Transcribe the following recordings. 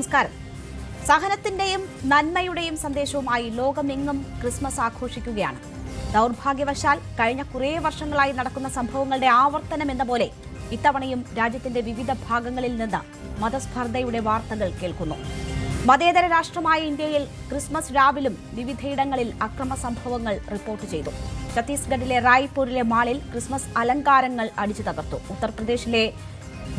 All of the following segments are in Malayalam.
നമസ്കാരം. സഹനത്തിന്റെയും നന്മയുടെയും സന്ദേശവുമായി ലോകമെങ്ങും ക്രിസ്മസ് ആഘോഷിക്കുകയാണ്. ദൗർഭാഗ്യവശാൽ കഴിഞ്ഞ കുറേ വർഷങ്ങളായി നടക്കുന്ന സംഭവങ്ങളുടെ ആവർത്തനം എന്ന പോലെ ഇത്തവണയും രാജ്യത്തിന്റെ വിവിധ ഭാഗങ്ങളിൽ നിന്ന് മതസ്പർദ്ധയുടെ വാർത്തകൾ കേൾക്കുന്നു. മതേതര രാഷ്ട്രമായ ഇന്ത്യയിൽ ക്രിസ്മസ് രാവിലും വിവിധയിടങ്ങളിൽ അക്രമ സംഭവങ്ങൾ റിപ്പോർട്ട് ചെയ്തു. ഛത്തീസ്ഗഡിലെ റായ്പൂരിലെ മാളിൽ ക്രിസ്മസ് അലങ്കാരങ്ങൾ അടിച്ചു തകർത്തു. ഉത്തർപ്രദേശിലെ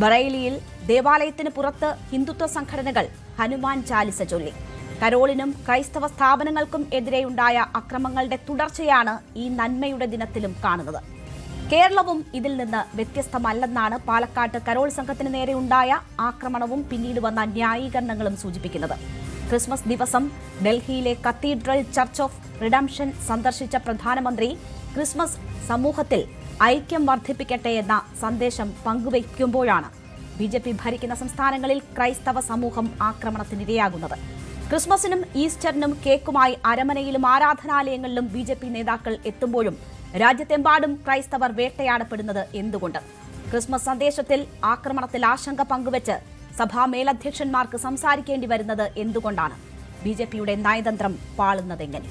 ബറൈലിയിൽ ദേവാലയത്തിന് പുറത്ത് ഹിന്ദുത്വ സംഘടനകൾ ഹനുമാൻ ചാലിസ ചൊല്ലി. കരോളിനും ക്രൈസ്തവ സ്ഥാപനങ്ങൾക്കും എതിരെയുണ്ടായ അക്രമങ്ങളുടെ തുടർച്ചയാണ് ഈ നന്മയുടെ ദിനത്തിലും കാണുന്നത്. കേരളവും ഇതിൽ നിന്ന് വ്യത്യസ്തമല്ലെന്നാണ് പാലക്കാട്ട് കരോൾ സംഘത്തിന് നേരെ ഉണ്ടായ ആക്രമണവും പിന്നീട് വന്ന ന്യായീകരണങ്ങളും സൂചിപ്പിക്കുന്നത്. ക്രിസ്മസ് ദിവസം ഡൽഹിയിലെ കത്തീഡ്രൽ ചർച്ച് ഓഫ് റിഡംഷൻ സന്ദർശിച്ച പ്രധാനമന്ത്രി ക്രിസ്മസ് സമൂഹത്തിൽ ഐക്യം വർദ്ധിപ്പിക്കട്ടെ എന്ന സന്ദേശം പങ്കുവയ്ക്കുമ്പോഴാണ് ബിജെപി ഭരിക്കുന്ന സംസ്ഥാനങ്ങളിൽ ക്രൈസ്തവ സമൂഹം ആക്രമണത്തിനിരയാകുന്നത്. ക്രിസ്മസിനും ഈസ്റ്ററിനും കേക്കുമായി അരമനയിലും ആരാധനാലയങ്ങളിലും ബിജെപി നേതാക്കൾ എത്തുമ്പോഴും രാജ്യത്തെമ്പാടും ക്രൈസ്തവർ വേട്ടയാടപ്പെടുന്നത് എന്തുകൊണ്ട്? ക്രിസ്മസ് സന്ദേശത്തിൽ ആക്രമണത്തിൽ ആശങ്ക പങ്കുവച്ച് സഭാ മേലധ്യക്ഷന്മാർക്ക് സംസാരിക്കേണ്ടി വരുന്നത് എന്തുകൊണ്ടാണ്? ബിജെപിയുടെ നയതന്ത്രം പാളുന്നതെങ്ങനെ?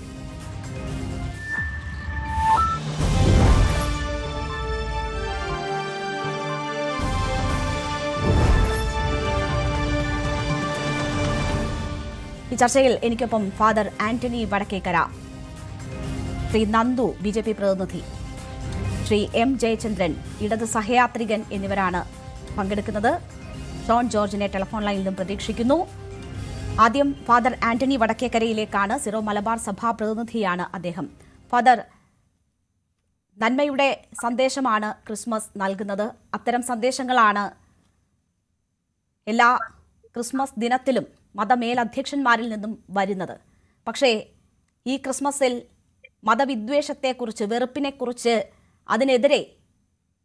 ഈ ചർച്ചയിൽ എനിക്കൊപ്പം ഫാദർ ആന്റണി വടക്കേക്കര, ശ്രീ നന്ദു ബിജെപി പ്രതിനിധി, ശ്രീ എം ജയചന്ദ്രൻ ഇടത് സഹയാത്രികൻ എന്നിവരാണ് പങ്കെടുക്കുന്നത്. ഷോൺ ജോർജിനെ ടെലിഫോൺ ലൈനിലും പ്രതീക്ഷിക്കുന്നു. ആദ്യം ഫാദർ ആന്റണി വടക്കേക്കരയിലേക്കാണ്. സിറോ മലബാർ സഭാ പ്രതിനിധിയാണ് അദ്ദേഹം. ഫാദർ, നന്മയുടെ സന്ദേശമാണ് ക്രിസ്മസ് നൽകുന്നത്. അത്തരം സന്ദേശങ്ങളാണ് എല്ലാ ക്രിസ്മസ് ദിനത്തിലും മതമേലധ്യക്ഷന്മാരിൽ നിന്നും വരുന്നത്. പക്ഷേ ഈ ക്രിസ്മസിൽ മതവിദ്വേഷത്തെക്കുറിച്ച്, വെറുപ്പിനെക്കുറിച്ച്, അതിനെതിരെ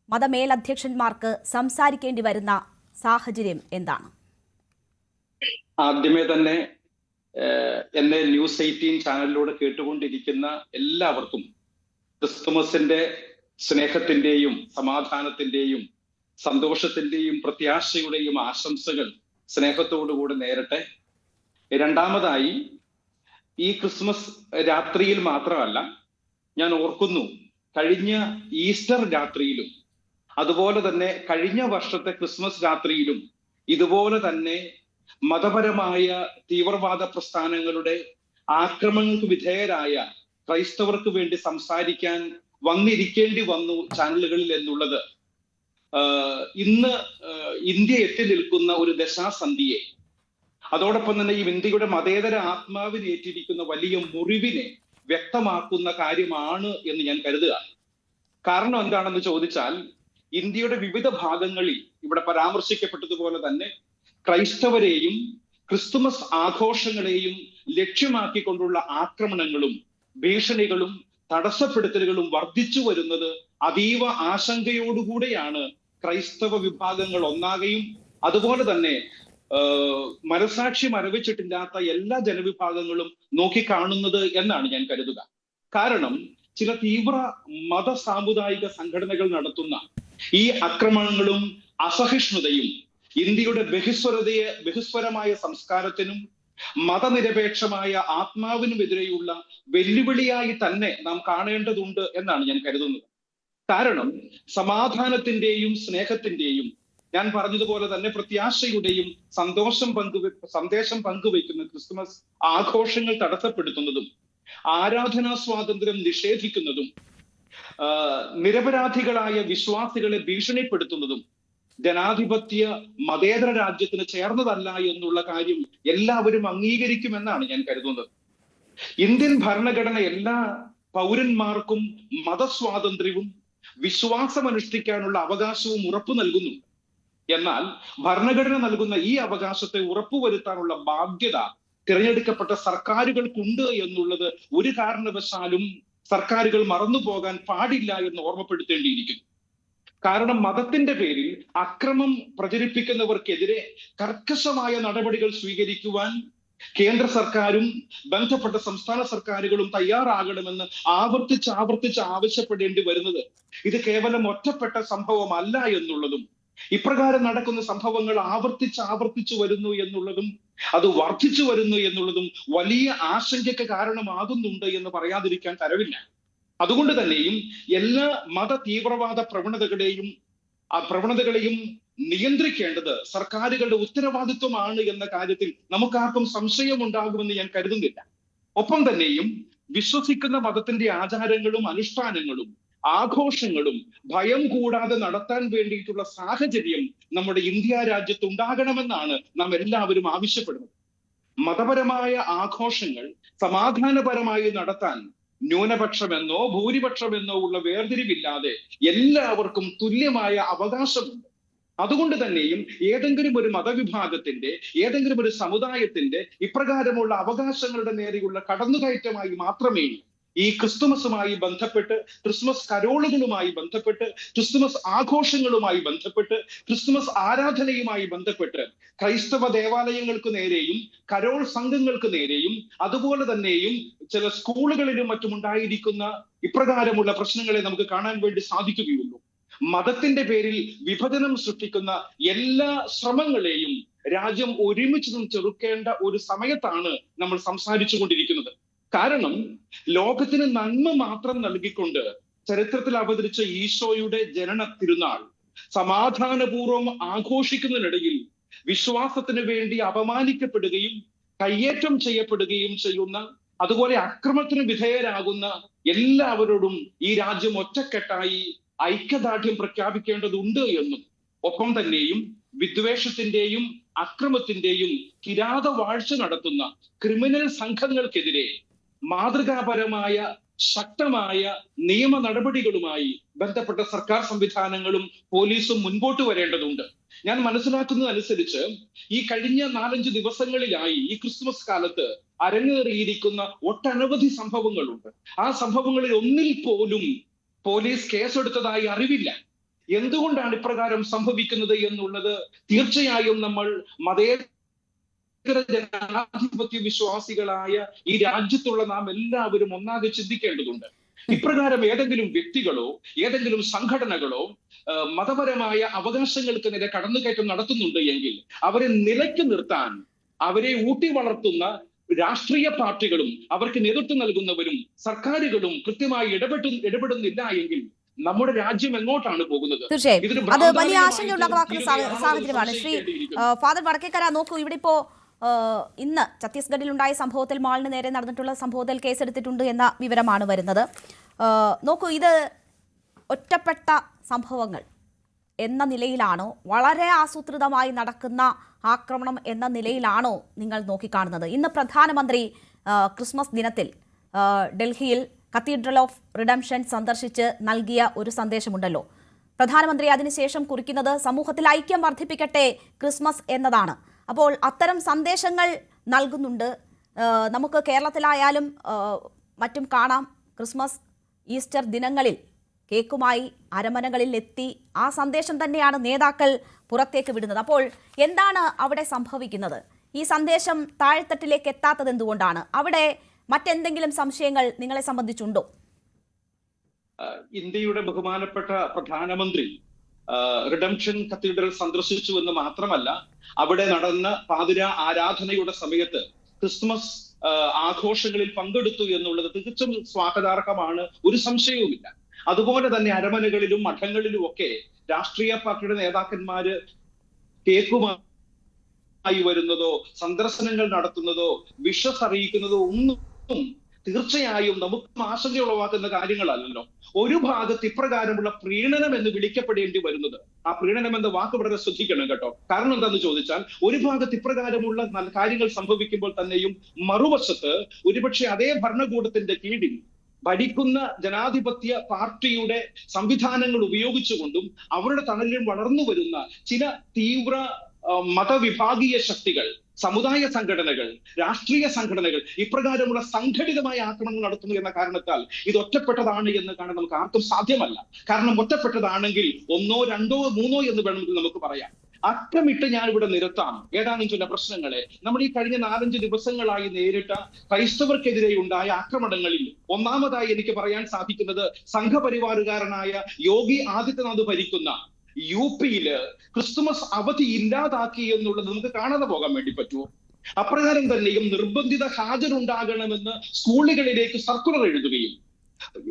മതമേലധ്യക്ഷന്മാർക്ക് സംസാരിക്കേണ്ടി വരുന്ന സാഹചര്യം എന്താണ്? ആദ്യമേ തന്നെ എന്നെ ന്യൂസ് 18 ചാനലിലൂടെ കേട്ടുകൊണ്ടിരിക്കുന്ന എല്ലാവർക്കും ക്രിസ്തുമസിന്റെ സ്നേഹത്തിന്റെയും സമാധാനത്തിന്റെയും സന്തോഷത്തിന്റെയും പ്രത്യാശയുടെയും ആശംസകൾ സ്നേഹത്തോടുകൂടി നേരട്ടെ. രണ്ടാമതായി, ഈ ക്രിസ്മസ് രാത്രിയിൽ മാത്രമല്ല, ഞാൻ ഓർക്കുന്നു കഴിഞ്ഞ ഈസ്റ്റർ രാത്രിയിലും അതുപോലെ തന്നെ കഴിഞ്ഞ വർഷത്തെ ക്രിസ്മസ് രാത്രിയിലും ഇതുപോലെ തന്നെ മതപരമായ തീവ്രവാദ പ്രസ്ഥാനങ്ങളുടെ ആക്രമണങ്ങൾക്ക് വിധേയരായ ക്രൈസ്തവർക്ക് വേണ്ടി സംസാരിക്കാൻ വന്നിരിക്കേണ്ടി വന്നു ചാനലുകളിൽ എന്നുള്ളത് ഇന്ന് ഇന്ത്യ എത്തി നിൽക്കുന്ന ഒരു ദശാസന്ധിയെ, അതോടൊപ്പം തന്നെ ഈ ഇന്ത്യയുടെ മതേതര ആത്മാവിനെ ഏറ്റിരിക്കുന്ന വലിയ മുറിവിനെ വ്യക്തമാക്കുന്ന കാര്യമാണ് എന്ന് ഞാൻ കരുതുക. കാരണം എന്താണെന്ന് ചോദിച്ചാൽ, ഇന്ത്യയുടെ വിവിധ ഭാഗങ്ങളിൽ ഇവിടെ പരാമർശിക്കപ്പെട്ടതുപോലെ തന്നെ ക്രൈസ്തവരെയും ക്രിസ്തുമസ് ആഘോഷങ്ങളെയും ലക്ഷ്യമാക്കിക്കൊണ്ടുള്ള ആക്രമണങ്ങളും ഭീഷണികളും തടസ്സപ്പെടുത്തലുകളും വർദ്ധിച്ചു വരുന്നത് അതീവ ആശങ്കയോടുകൂടെയാണ് ക്രൈസ്തവ വിഭാഗങ്ങൾ ഒന്നാകെയും അതുപോലെ തന്നെ മനസാക്ഷി മരവിച്ചിട്ടില്ലാത്ത എല്ലാ ജനവിഭാഗങ്ങളും നോക്കിക്കാണുന്നത് എന്നാണ് ഞാൻ കരുതുക. കാരണം ചില തീവ്ര മത സാമുദായിക സംഘടനകൾ നടത്തുന്ന ഈ ആക്രമണങ്ങളും അസഹിഷ്ണുതയും ഇന്ത്യയുടെ ബഹുസ്വരമായ സംസ്കാരത്തിനും മതനിരപേക്ഷമായ ആത്മാവിനുമെതിരെയുള്ള വെല്ലുവിളിയായി തന്നെ നാം കാണേണ്ടതുണ്ട് എന്നാണ് ഞാൻ കരുതുന്നത്. കാരണം സമാധാനത്തിന്റെയും സ്നേഹത്തിന്റെയും, ഞാൻ പറഞ്ഞതുപോലെ തന്നെ പ്രത്യാശയുടെയും സന്ദേശം പങ്കുവയ്ക്കുന്ന ക്രിസ്തുമസ് ആഘോഷങ്ങൾ തടസ്സപ്പെടുത്തുന്നതും ആരാധനാ സ്വാതന്ത്ര്യം നിഷേധിക്കുന്നതും നിരപരാധികളായ വിശ്വാസികളെ ഭീഷണിപ്പെടുത്തുന്നതും ജനാധിപത്യ മതേതര രാജ്യത്തിന് ചേർന്നതല്ല എന്നുള്ള കാര്യം എല്ലാവരും അംഗീകരിക്കുമെന്നാണ് ഞാൻ കരുതുന്നത്. ഇന്ത്യൻ ഭരണഘടന എല്ലാ പൗരന്മാർക്കും മതസ്വാതന്ത്ര്യവും വിശ്വാസമനുഷ്ഠിക്കാനുള്ള അവകാശവും ഉറപ്പു നൽകുന്നു. എന്നാൽ ഭരണഘടന നൽകുന്ന ഈ അവകാശത്തെ ഉറപ്പുവരുത്താനുള്ള ബാധ്യത തിരഞ്ഞെടുക്കപ്പെട്ട സർക്കാരുകൾക്കുണ്ട് എന്നുള്ളത് ഒരു കാരണവശാലും സർക്കാരുകൾ മറന്നുപോകാൻ പാടില്ല എന്ന് ഓർമ്മപ്പെടുത്തേണ്ടിയിരിക്കുന്നു. കാരണം മതത്തിന്റെ പേരിൽ അക്രമം പ്രചരിപ്പിക്കുന്നവർക്കെതിരെ കർക്കശമായ നടപടികൾ സ്വീകരിക്കുവാൻ കേന്ദ്ര സർക്കാരും ബന്ധപ്പെട്ട സംസ്ഥാന സർക്കാരുകളും തയ്യാറാകണമെന്ന് ആവർത്തിച്ച് ആവശ്യപ്പെടേണ്ടി വരുന്നത് ഇത് കേവലം ഒറ്റപ്പെട്ട സംഭവമല്ല എന്നുള്ളതും, ഇപ്രകാരം നടക്കുന്ന സംഭവങ്ങൾ ആവർത്തിച്ചു വരുന്നു എന്നുള്ളതും അത് വർദ്ധിച്ചു വരുന്നു എന്നുള്ളതും വലിയ ആശങ്കയ്ക്ക് കാരണമാകുന്നുണ്ട് എന്ന് പറയാതിരിക്കാൻ തരവില്ല. അതുകൊണ്ട് തന്നെയും എല്ലാ മത തീവ്രവാദ പ്രവണതകളെയും നിയന്ത്രിക്കേണ്ടത് സർക്കാരുകളുടെ ഉത്തരവാദിത്വമാണ് എന്ന കാര്യത്തിൽ നമുക്കാർക്കും സംശയമുണ്ടാകുമെന്ന് ഞാൻ കരുതുന്നില്ല. ഒപ്പം തന്നെയും വിശ്വസിക്കുന്ന മതത്തിന്റെ ആചാരങ്ങളും അനുഷ്ഠാനങ്ങളും ആഘോഷങ്ങളും ഭയം കൂടാതെ നടത്താൻ വേണ്ടിയിട്ടുള്ള സാഹചര്യം നമ്മുടെ ഇന്ത്യ രാജ്യത്ത് ഉണ്ടാകണമെന്നാണ് നാം എല്ലാവരും ആവശ്യപ്പെടുന്നത്. മതപരമായ ആഘോഷങ്ങൾ സമാധാനപരമായി നടത്താൻ ന്യൂനപക്ഷമെന്നോ ഭൂരിപക്ഷമെന്നോ ഉള്ള വേർതിരിവില്ലാതെ എല്ലാവർക്കും തുല്യമായ അവകാശമുണ്ട്. അതുകൊണ്ട് തന്നെയും ഏതെങ്കിലും ഒരു മതവിഭാഗത്തിന്റെ ഏതെങ്കിലും ഒരു സമുദായത്തിന്റെ ഇപ്രകാരമുള്ള അവകാശങ്ങളുടെ നേരെയുള്ള കടന്നുകയറ്റമായി മാത്രമേ ഈ ക്രിസ്തുമസുമായി ബന്ധപ്പെട്ട്, ക്രിസ്മസ് കരോളുകളുമായി ബന്ധപ്പെട്ട്, ക്രിസ്തുമസ് ആഘോഷങ്ങളുമായി ബന്ധപ്പെട്ട്, ക്രിസ്തുമസ് ആരാധനയുമായി ബന്ധപ്പെട്ട് ക്രൈസ്തവ ദേവാലയങ്ങൾക്ക് നേരെയും കരോൾ സംഘങ്ങൾക്ക് നേരെയും അതുപോലെ തന്നെയും ചില സ്കൂളുകളിലും മറ്റും ഉണ്ടായിരിക്കുന്ന ഇപ്രകാരമുള്ള പ്രശ്നങ്ങളെ നമുക്ക് കാണാൻ വേണ്ടി സാധിക്കുകയുള്ളൂ. മതത്തിന്റെ പേരിൽ വിഭജനം സൃഷ്ടിക്കുന്ന എല്ലാ ശ്രമങ്ങളെയും രാജ്യം ഒരുമിച്ച് ചെറുക്കേണ്ട ഒരു സമയത്താണ് നമ്മൾ സംസാരിച്ചു കൊണ്ടിരിക്കുന്നത്. കാരണം ലോകത്തിന് നന്മ മാത്രം നൽകിക്കൊണ്ട് ചരിത്രത്തിൽ അവതരിച്ച ഈശോയുടെ ജനന തിരുനാൾ സമാധാനപൂർവ്വം ആഘോഷിക്കുന്നതിനിടയിൽ വിശ്വാസത്തിന് വേണ്ടി അപമാനിക്കപ്പെടുകയും കയ്യേറ്റം ചെയ്യപ്പെടുകയും ചെയ്യുന്ന, അതുപോലെ അക്രമത്തിന് വിധേയരാകുന്ന എല്ലാവരോടും ഈ രാജ്യം ഒറ്റക്കെട്ടായി ഐക്യദാർഢ്യം പ്രഖ്യാപിക്കേണ്ടതുണ്ട് എന്നും, ഒപ്പം തന്നെയും വിദ്വേഷത്തിന്റെയും അക്രമത്തിന്റെയും കിരാതവാഴ്ച നടത്തുന്ന ക്രിമിനൽ സംഘങ്ങൾക്കെതിരെ മാതൃകാപരമായ ശക്തമായ നിയമ നടപടികളുമായി ബന്ധപ്പെട്ട സർക്കാർ സംവിധാനങ്ങളും പോലീസും മുൻപോട്ട് വരേണ്ടതുണ്ട്. ഞാൻ മനസ്സിലാക്കുന്നതനുസരിച്ച് ഈ കഴിഞ്ഞ 4-5 ദിവസങ്ങളിലായി ഈ ക്രിസ്മസ് കാലത്ത് അരങ്ങേറിയിരിക്കുന്ന ഒട്ടനവധി സംഭവങ്ങളുണ്ട്. ആ സംഭവങ്ങളിൽ ഒന്നിൽ പോലും പോലീസ് കേസെടുത്തതായി അറിവില്ല. എന്തുകൊണ്ടാണ് ഇപ്രകാരം സംഭവിക്കുന്നത് എന്നുള്ളത് തീർച്ചയായും നമ്മൾ ജനാധിപത്യ വിശ്വാസികളായ ഈ രാജ്യത്തുള്ള നാം എല്ലാവരും ഒന്നാകെ ചിന്തിക്കേണ്ടതുണ്ട്. ഇപ്രകാരം ഏതെങ്കിലും വ്യക്തികളോ ഏതെങ്കിലും സംഘടനകളോ മതപരമായ അവകാശങ്ങൾക്ക് നേരെ കടന്നുകയറ്റം നടത്തുന്നുണ്ട് എങ്കിൽ അവരെ നിലയ്ക്ക് നിർത്താൻ അവരെ ഊട്ടി വളർത്തുന്ന രാഷ്ട്രീയ പാർട്ടികളും അവർക്ക് നേതൃത്വം നൽകുന്നവരും സർക്കാരുകളും കൃത്യമായി ഇടപെടുന്നില്ല എങ്കിൽ നമ്മുടെ രാജ്യം എങ്ങോട്ടാണ് പോകുന്നത്? തീർച്ചയായും അത് വലിയ ആശങ്കയുണ്ടാക്കുന്ന സാഹചര്യമാണ്. ശ്രീ ഫാദർ വടക്കേക്കര, നോക്കൂ, ഇവിടെ ഇപ്പോ ഇന്ന് ഛത്തീസ്ഗഡിൽ ഉണ്ടായ സംഭവത്തിൽ മാളിന് നേരെ നടന്നിട്ടുള്ള സംഭവത്തിൽ കേസെടുത്തിട്ടുണ്ട് എന്ന വിവരമാണ് വരുന്നത്. നോക്കൂ, ഇത് ഒറ്റപ്പെട്ട സംഭവങ്ങൾ എന്ന നിലയിലാണോ, വളരെ ആസൂത്രിതമായി നടക്കുന്ന ആക്രമണം എന്ന നിലയിലാണോ നിങ്ങൾ നോക്കിക്കാണുന്നത്? ഇന്ന് പ്രധാനമന്ത്രി ക്രിസ്മസ് ദിനത്തിൽ ഡൽഹിയിൽ കത്തീഡ്രൽ ഓഫ് റിഡംഷൻ സന്ദർശിച്ച് നൽകിയ ഒരു സന്ദേശമുണ്ടല്ലോ. പ്രധാനമന്ത്രി അതിനുശേഷം കുറിക്കുന്നത് സമൂഹത്തിൽ ഐക്യം വർദ്ധിപ്പിക്കട്ടെ ക്രിസ്മസ് എന്നതാണ്. അപ്പോൾ അത്തരം സന്ദേശങ്ങൾ നൽകുന്നുണ്ട്. നമുക്ക് കേരളത്തിലായാലും മറ്റും കാണാം, ക്രിസ്മസ് ഈസ്റ്റർ ദിനങ്ങളിൽ കേക്കുമായി അരമനകളിൽ എത്തി ആ സന്ദേശം തന്നെയാണ് നേതാക്കൾ പുറത്തേക്ക് വിടുന്നത്. അപ്പോൾ എന്താണ് അവിടെ സംഭവിക്കുന്നത്? ഈ സന്ദേശം താഴെത്തട്ടിലേക്ക് എത്താത്തത് എന്തുകൊണ്ടാണ്? അവിടെ മറ്റെന്തെങ്കിലും സംശയങ്ങൾ നിങ്ങളെ സംബന്ധിച്ചുണ്ടോ? ഇന്ത്യയുടെ ബഹുമാനപ്പെട്ട പ്രധാനമന്ത്രി റിഡംഷൻ കത്തീഡ്രൽ സന്ദർശിച്ചു എന്ന് മാത്രമല്ല, അവിടെ നടന്ന പാതിര ആരാധനയുടെ സമയത്ത് ക്രിസ്മസ് ആഘോഷങ്ങളിൽ പങ്കെടുത്തു എന്നുള്ളത് തികച്ചും സ്വാഗതാർഹമാണ്, ഒരു സംശയവുമില്ല. അതുപോലെ തന്നെ അരമനകളിലും മഠങ്ങളിലും ഒക്കെ രാഷ്ട്രീയ പാർട്ടിയുടെ നേതാക്കന്മാര് കേക്കുമായി വരുന്നതോ സന്ദർശനങ്ങൾ നടത്തുന്നതോ വിഷസ് അറിയിക്കുന്നതോ ഒന്നും തീർച്ചയായും നമുക്ക് ആശങ്ക ഉളവാക്കുന്ന കാര്യങ്ങളല്ലല്ലോ. ഒരു ഭാഗത്ത് ഇപ്രകാരമുള്ള പ്രീണനം എന്ന് വിളിക്കപ്പെടേണ്ടി വരുന്നത്, ആ പ്രീണനം എന്ന വാക്ക് വളരെ ശ്രദ്ധിക്കണം കേട്ടോ. കാരണം എന്താന്ന് ചോദിച്ചാൽ, ഒരു ഭാഗത്ത് ഇപ്രകാരമുള്ള കാര്യങ്ങൾ സംഭവിക്കുമ്പോൾ തന്നെയും മറുവശത്ത് ഒരുപക്ഷെ അതേ ഭരണകൂടത്തിന്റെ കീഴിൽ ഭരിക്കുന്ന ജനാധിപത്യ പാർട്ടിയുടെ സംവിധാനങ്ങൾ ഉപയോഗിച്ചുകൊണ്ടും അവരുടെ തണലിൽ വളർന്നു വരുന്ന ചില തീവ്ര മതവിഭാഗീയ ശക്തികൾ, സമുദായ സംഘടനകൾ, രാഷ്ട്രീയ സംഘടനകൾ ഇപ്രകാരമുള്ള സംഘടിതമായ ആക്രമണങ്ങൾ നടത്തുന്നു എന്ന കാരണത്താൽ ഇത് ഒറ്റപ്പെട്ടതാണ് എന്ന് കാണാൻ നമുക്ക് ആർക്കും സാധ്യമല്ല. കാരണം ഒറ്റപ്പെട്ടതാണെങ്കിൽ 1, 2, 3 എന്ന് വേണമെങ്കിൽ നമുക്ക് പറയാം. അറ്റമിട്ട് ഞാൻ ഇവിടെ നിരത്താം ഏതാനും ചില പ്രശ്നങ്ങളെ. നമ്മൾ ഈ കഴിഞ്ഞ 4-5 ദിവസങ്ങളായി നേരിട്ട ക്രൈസ്തവർക്കെതിരെ ഉണ്ടായ ആക്രമണങ്ങളിൽ ഒന്നാമതായി എനിക്ക് പറയാൻ സാധിക്കുന്നത്, സംഘപരിവാറുകാരനായ യോഗി ആദിത്യനാഥ് ഭരിക്കുന്ന UP-യില് ക്രിസ്തുമസ് അവധി ഇല്ലാതാക്കി എന്നുള്ളത് നമുക്ക് കാണാതെ പോകാൻ വേണ്ടി പറ്റുമോ? അപ്രകാരം തന്നെയും നിർബന്ധിത ഹാജരുണ്ടാകണമെന്ന് സ്കൂളുകളിലേക്ക് സർക്കുലർ എഴുതുകയും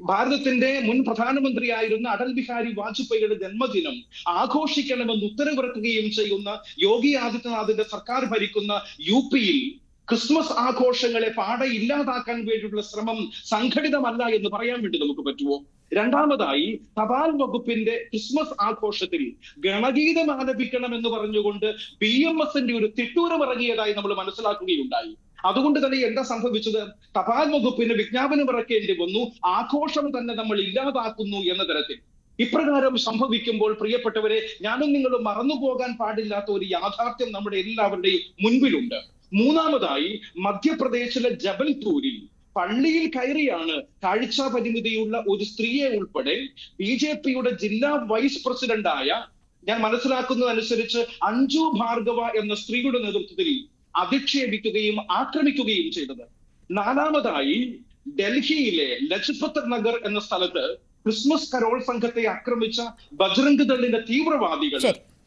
ഭാരതത്തിന്റെ മുൻ പ്രധാനമന്ത്രിയായിരുന്ന അടൽ ബിഹാരി വാജ്പേയിയുടെ ജന്മദിനം ആഘോഷിക്കണമെന്ന് ഉത്തരവിറക്കുകയും ചെയ്യുന്ന യോഗി ആദിത്യനാഥിന്റെ സർക്കാർ ഭരിക്കുന്ന UP-യിൽ ക്രിസ്മസ് ആഘോഷങ്ങളെ പാടെ ഇല്ലാതാക്കാൻ വേണ്ടിയുള്ള ശ്രമം സംഘടിതമല്ല എന്ന് പറയാൻ വേണ്ടി നമുക്ക് പറ്റുമോ? രണ്ടാമതായി, തപാൽ വകുപ്പിന്റെ ക്രിസ്മസ് ആഘോഷത്തിൽ ഗണഗീതം ആലപിക്കണം എന്ന് പറഞ്ഞുകൊണ്ട് BMS-ന്റെ ഒരു തിട്ടൂരം ഇറങ്ങിയതായി നമ്മൾ മനസ്സിലാക്കുകയുണ്ടായി. അതുകൊണ്ട് തന്നെ എന്താ സംഭവിച്ചത്? തപാൽ വകുപ്പിന് വിജ്ഞാപനം ഇറക്കേണ്ടി വന്നു. ആഘോഷം തന്നെ നമ്മൾ ഇല്ലാതാക്കുന്നു എന്ന തരത്തിൽ. ഇപ്രകാരം സംഭവിക്കുമ്പോൾ പ്രിയപ്പെട്ടവരെ, ഞാനും നിങ്ങളും മറന്നുപോകാൻ പാടില്ലാത്ത ഒരു യാഥാർത്ഥ്യം നമ്മുടെ എല്ലാവരുടെയും മുൻപിലുണ്ട്. മൂന്നാമതായി, മധ്യപ്രദേശിലെ ജബൽപൂരിൽ പള്ളിയിൽ കയറിയാണ് കാഴ്ച പരിമിതിയുള്ള ഒരു സ്ത്രീയെ ഉൾപ്പെടെ BJP-യുടെ ജില്ലാ വൈസ് പ്രസിഡന്റായ, ഞാൻ മനസ്സിലാക്കുന്നതനുസരിച്ച് അഞ്ജു ഭാർഗവ എന്ന സ്ത്രീയുടെ നേതൃത്വത്തിൽ അധിക്ഷേപിക്കുകയും ആക്രമിക്കുകയും ചെയ്തത്. നാലാമതായി, ഡൽഹിയിലെ ലജ്പത് നഗർ എന്ന സ്ഥലത്ത് ക്രിസ്മസ് കരോൾ സംഘത്തെ ആക്രമിച്ച ബജ്രംഗ് ദളിന്റെ തീവ്രവാദികൾ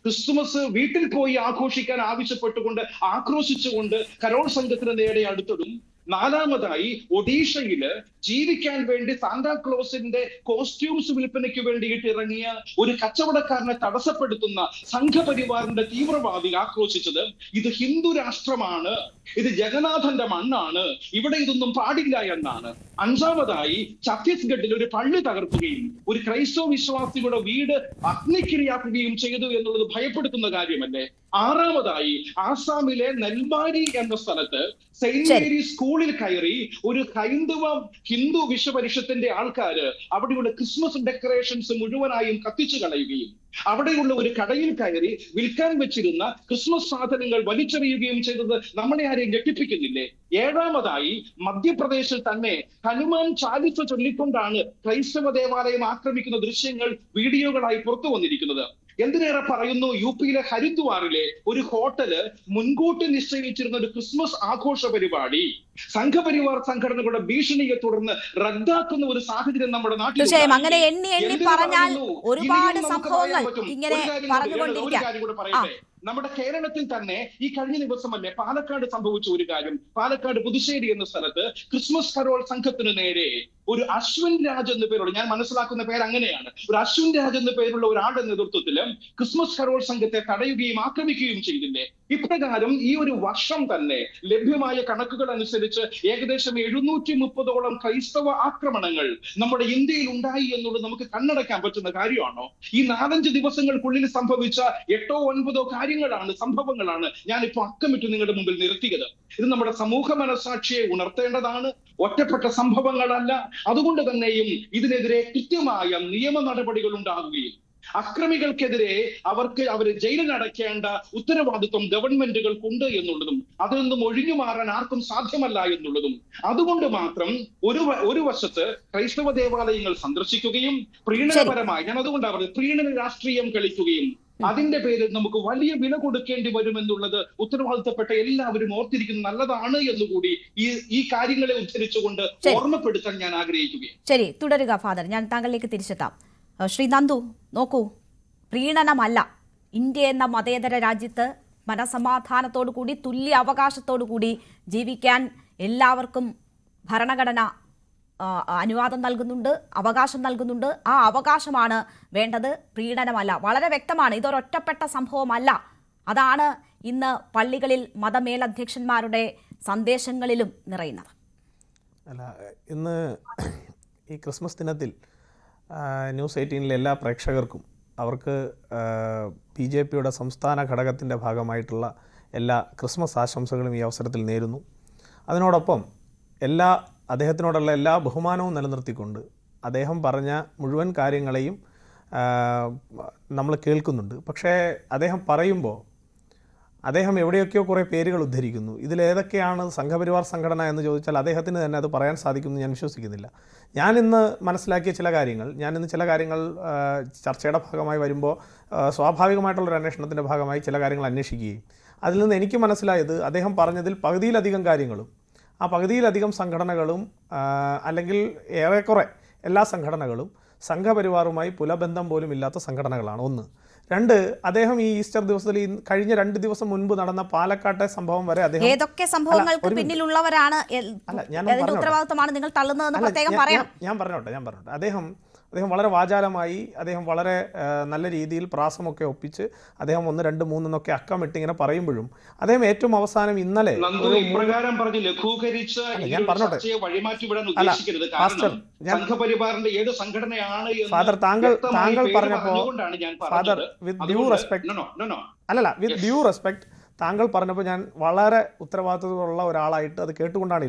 ക്രിസ്മസ് വീട്ടിൽ പോയി ആഘോഷിക്കാൻ ആവശ്യപ്പെട്ടുകൊണ്ട് ആക്രോശിച്ചുകൊണ്ട് കരോൾ സംഘത്തിന് നേരെ അടുത്തതും. നാലാമതായി, ഒഡീഷയില് ജീവിക്കാൻ വേണ്ടി സാന്താക്ലോസിന്റെ കോസ്റ്റ്യൂംസ് വിൽപ്പനയ്ക്ക് വേണ്ടിയിട്ട് ഇറങ്ങിയ ഒരു കച്ചവടക്കാരനെ തടസ്സപ്പെടുത്തുന്ന സംഘപരിവാറിന്റെ തീവ്രവാദികൾ ആക്രോശിച്ചത് ഇത് ഹിന്ദു രാഷ്ട്രമാണ്, ഇത് ജഗന്നാഥന്റെ മണ്ണാണ്, ഇവിടെ ഇതൊന്നും പാടില്ല എന്നാണ്. അഞ്ചാമതായി, ഛത്തീസ്ഗഡിൽ ഒരു പള്ളി തകർക്കുകയും ഒരു ക്രൈസ്തവ വിശ്വാസികളുടെ വീട് അഗ്നിക്കിരയാക്കുകയും ചെയ്തു എന്നുള്ളത് ഭയപ്പെടുത്തുന്ന കാര്യമല്ലേ? ആറാമതായി, ആസാമിലെ നെൽബാരി എന്ന സ്ഥലത്ത് സെയിന്റ് മേരി സ്കൂളിൽ കയറി ഒരു ഹിന്ദു വിശ്വപരിഷത്തിന്റെ ആൾക്കാര് അവിടെയുള്ള ക്രിസ്മസ് ഡെക്കറേഷൻസ് മുഴുവനായും കത്തിച്ചു കളയുകയും അവിടെയുള്ള ഒരു കടയിൽ കയറി വിൽക്കാൻ വെച്ചിരുന്ന ക്രിസ്മസ് സാധനങ്ങൾ വലിച്ചെറിയുകയും ചെയ്തത് നമ്മളെ ആരെയും ഞെട്ടിപ്പിക്കുന്നില്ലേ? ഏഴാമതായി, മധ്യപ്രദേശിൽ തന്നെ ഹനുമാൻ ചാലിസ ചൊല്ലിക്കൊണ്ടാണ് ക്രൈസ്തവ ദേവാലയം ആക്രമിക്കുന്ന ദൃശ്യങ്ങൾ വീഡിയോകളായി പുറത്തു വന്നിരിക്കുന്നത്. എന്തിനേറെ പറയുന്നു, UP-യിലെ ഹരിദ്വാറിലെ ഒരു ഹോട്ടല് മുൻകൂട്ടി നിശ്ചയിച്ചിരുന്ന ഒരു ക്രിസ്മസ് ആഘോഷ പരിപാടി സംഘപരിവാർ സംഘടനകളുടെ ഭീഷണിയെ തുടർന്ന് റദ്ദാക്കുന്ന ഒരു സാഹചര്യം നമ്മുടെ നാട്ടിൽ. തീർച്ചയായും അങ്ങനെ എണ്ണി പറഞ്ഞാൽ ഒരുപാട് സംഭവങ്ങൾ ഇങ്ങനെ പറഞ്ഞുകൊണ്ടിരിക്കാം. നമ്മുടെ കേരളത്തിൽ തന്നെ ഈ കഴിഞ്ഞ ദിവസമല്ലേ പാലക്കാട് സംഭവിച്ച ഒരു കാര്യം. പാലക്കാട് പുതുശ്ശേരി എന്ന സ്ഥലത്ത് ക്രിസ്മസ് കരോൾ സംഘത്തിന് നേരെ ഒരു അശ്വിൻ രാജ് എന്ന പേരുള്ള, ഞാൻ മനസ്സിലാക്കുന്ന പേര് അങ്ങനെയാണ്, ഒരു അശ്വിൻ രാജ് എന്ന പേരുള്ള ഒരാളുടെ നേതൃത്വത്തിൽ ക്രിസ്മസ് കരോൾ സംഘത്തെ തടയുകയും ആക്രമിക്കുകയും ചെയ്തില്ലേ? ഇപ്രകാരം ഈ ഒരു വർഷം തന്നെ ലഭ്യമായ കണക്കുകൾ അനുസരിച്ച് ഏകദേശം 730ഓളം ക്രൈസ്തവ ആക്രമണങ്ങൾ നമ്മുടെ ഇന്ത്യയിൽ ഉണ്ടായി എന്നുള്ളത് നമുക്ക് കണ്ണടയ്ക്കാൻ പറ്റുന്ന കാര്യമാണോ? ഈ 4-5 ദിവസങ്ങൾക്കുള്ളിൽ സംഭവിച്ച 8 or 9 സംഭവങ്ങളാണ് ഞാനിപ്പോ അക്കമിട്ട് നിങ്ങളുടെ മുമ്പിൽ നിർത്തിയത്. ഇത് നമ്മുടെ സമൂഹ മനസാക്ഷിയെ ഉണർത്തേണ്ടതാണ്, ഒറ്റപ്പെട്ട സംഭവങ്ങളല്ല. അതുകൊണ്ട് തന്നെയും ഇതിനെതിരെ കൃത്യമായ നിയമ നടപടികൾ ഉണ്ടാകുകയും അക്രമികൾക്കെതിരെ അവർ ജയിലിൽ അടയ്ക്കേണ്ട ഉത്തരവാദിത്വം ഗവൺമെന്റുകൾക്കുണ്ട് എന്നുള്ളതും അതിൽ നിന്നും ഒഴിഞ്ഞു മാറാൻ ആർക്കും സാധ്യമല്ല എന്നുള്ളതും. അതുകൊണ്ട് മാത്രം ഒരു വശത്ത് ക്രൈസ്തവ ദേവാലയങ്ങൾ സന്ദർശിക്കുകയും പ്രീണനപരമായി, ഞാൻ അതുകൊണ്ടാണ് പറഞ്ഞത്, പ്രീണന രാഷ്ട്രീയം കളിക്കുകയും അതിന്റെ പേരിൽ നമുക്ക് വലിയ വില കൊടുക്കേണ്ടി വരുമെന്നുള്ളത് ഉത്തരവാദിത്തപ്പെട്ട എല്ലാവരും ഓർത്തിരിക്കുന്നത് നല്ലതാണ് എന്നുകൂടി ഈ കാര്യങ്ങളെ ഉദ്ധരിച്ചുകൊണ്ട് ഓർമ്മപ്പെടുത്താൻ ഞാൻ ആഗ്രഹിക്കുകയാണ്. ശരി, തുടരുക ഫാദർ. ഞാൻ താങ്കളിലേക്ക് തിരിച്ചെത്താം. ശ്രീ നന്ദു, നോക്കൂ, പ്രീണനമല്ല, ഇന്ത്യ എന്ന മതേതര രാജ്യത്ത് മനസമാധാനത്തോടു കൂടി തുല്യ അവകാശത്തോടു കൂടി ജീവിക്കാൻ എല്ലാവർക്കും ഭരണഘടന അനുവാദം നൽകുന്നുണ്ട്, അവകാശം നൽകുന്നുണ്ട്. ആ അവകാശമാണ് വേണ്ടത്, പ്രീണനമല്ല. വളരെ വ്യക്തമാണ്, ഇതൊരൊറ്റപ്പെട്ട സംഭവമല്ല. അതാണ് ഇന്ന് പള്ളികളിൽ മതമേലധ്യക്ഷന്മാരുടെ സന്ദേശങ്ങളിലും നിറയുന്നത്. അല്ല, ഇന്ന് ഈ ക്രിസ്മസ് ദിനത്തിൽ ന്യൂസ് 18-ലെ എല്ലാ പ്രേക്ഷകർക്കും അവർക്ക് BJP-യുടെ സംസ്ഥാന ഘടകത്തിൻ്റെ ഭാഗമായിട്ടുള്ള എല്ലാ ക്രിസ്മസ് ആശംസകളും ഈ അവസരത്തിൽ നേരുന്നു. അതിനോടൊപ്പം അദ്ദേഹത്തിനോടുള്ള എല്ലാ ബഹുമാനവും നിലനിർത്തിക്കൊണ്ട് അദ്ദേഹം പറഞ്ഞ മുഴുവൻ കാര്യങ്ങളെയും നമ്മൾ കേൾക്കുന്നുണ്ട്. പക്ഷേ അദ്ദേഹം പറയുമ്പോൾ അദ്ദേഹം എവിടെയൊക്കെയോ കുറേ പേരുകൾ ഉദ്ധരിക്കുന്നു. ഇതിലേതൊക്കെയാണ് സംഘപരിവാർ സംഘടന എന്ന് ചോദിച്ചാൽ അദ്ദേഹത്തിന് തന്നെ അത് പറയാൻ സാധിക്കുമെന്ന് ഞാൻ വിശ്വസിക്കുന്നില്ല. ഞാനിന്ന് മനസ്സിലാക്കിയ ചില കാര്യങ്ങൾ ചർച്ചയുടെ ഭാഗമായി വരുമ്പോൾ സ്വാഭാവികമായിട്ടുള്ളൊരു അന്വേഷണത്തിൻ്റെ ഭാഗമായി ചില കാര്യങ്ങൾ അന്വേഷിക്കുകയും അതിൽ നിന്ന് എനിക്ക് മനസ്സിലായത് അദ്ദേഹം പറഞ്ഞതിൽ പകുതിയിലധികം കാര്യങ്ങളും ആ പകുതിയിലധികം സംഘടനകളും അല്ലെങ്കിൽ ഏറെക്കുറെ എല്ലാ സംഘടനകളും സംഘപരിവാറുമായി പുലബന്ധം പോലും ഇല്ലാത്ത സംഘടനകളാണ്. ഒന്ന്. രണ്ട്, അദ്ദേഹം ഈ ഈസ്റ്റർ ദിവസത്തിൽ കഴിഞ്ഞ 2 ദിവസം മുൻപ് നടന്ന പാലക്കാട്ടെ സംഭവം വരെ അദ്ദേഹം ഏതൊക്കെ സംഭവങ്ങൾക്ക് പിന്നിലുള്ളവരാണ് അതിന്റെ ഉത്തരവാദിത്തമാണ് നിങ്ങൾ തള്ളുന്നതെന്ന് പ്രത്യേകം പറയാം. ഞാൻ പറഞ്ഞോട്ടെ അദ്ദേഹം വളരെ വാചാലമായി, അദ്ദേഹം വളരെ നല്ല രീതിയിൽ പ്രാസമൊക്കെ ഒപ്പിച്ച് അദ്ദേഹം 1, 2, 3 എന്നൊക്കെ അക്കമിട്ട് ഇങ്ങനെ പറയുമ്പോഴും അദ്ദേഹം ഏറ്റവും അവസാനം ഇന്നലെ ഇപ്രകാരം പറഞ്ഞ് ലഘൂകരിച്ച് സംഘപരിവാറിന്റെ ഏത് സംഘടനയാണ് ഫാദർ താങ്കൾ പറഞ്ഞപ്പോ ഫാദർ വിത്ത് ഡ്യൂ റെസ്പെക്ട് താങ്കൾ പറഞ്ഞപ്പോൾ ഞാൻ വളരെ ഉത്തരവാദിത്തമുള്ള ഒരാളായിട്ട് അത് കേട്ടുകൊണ്ടാണ്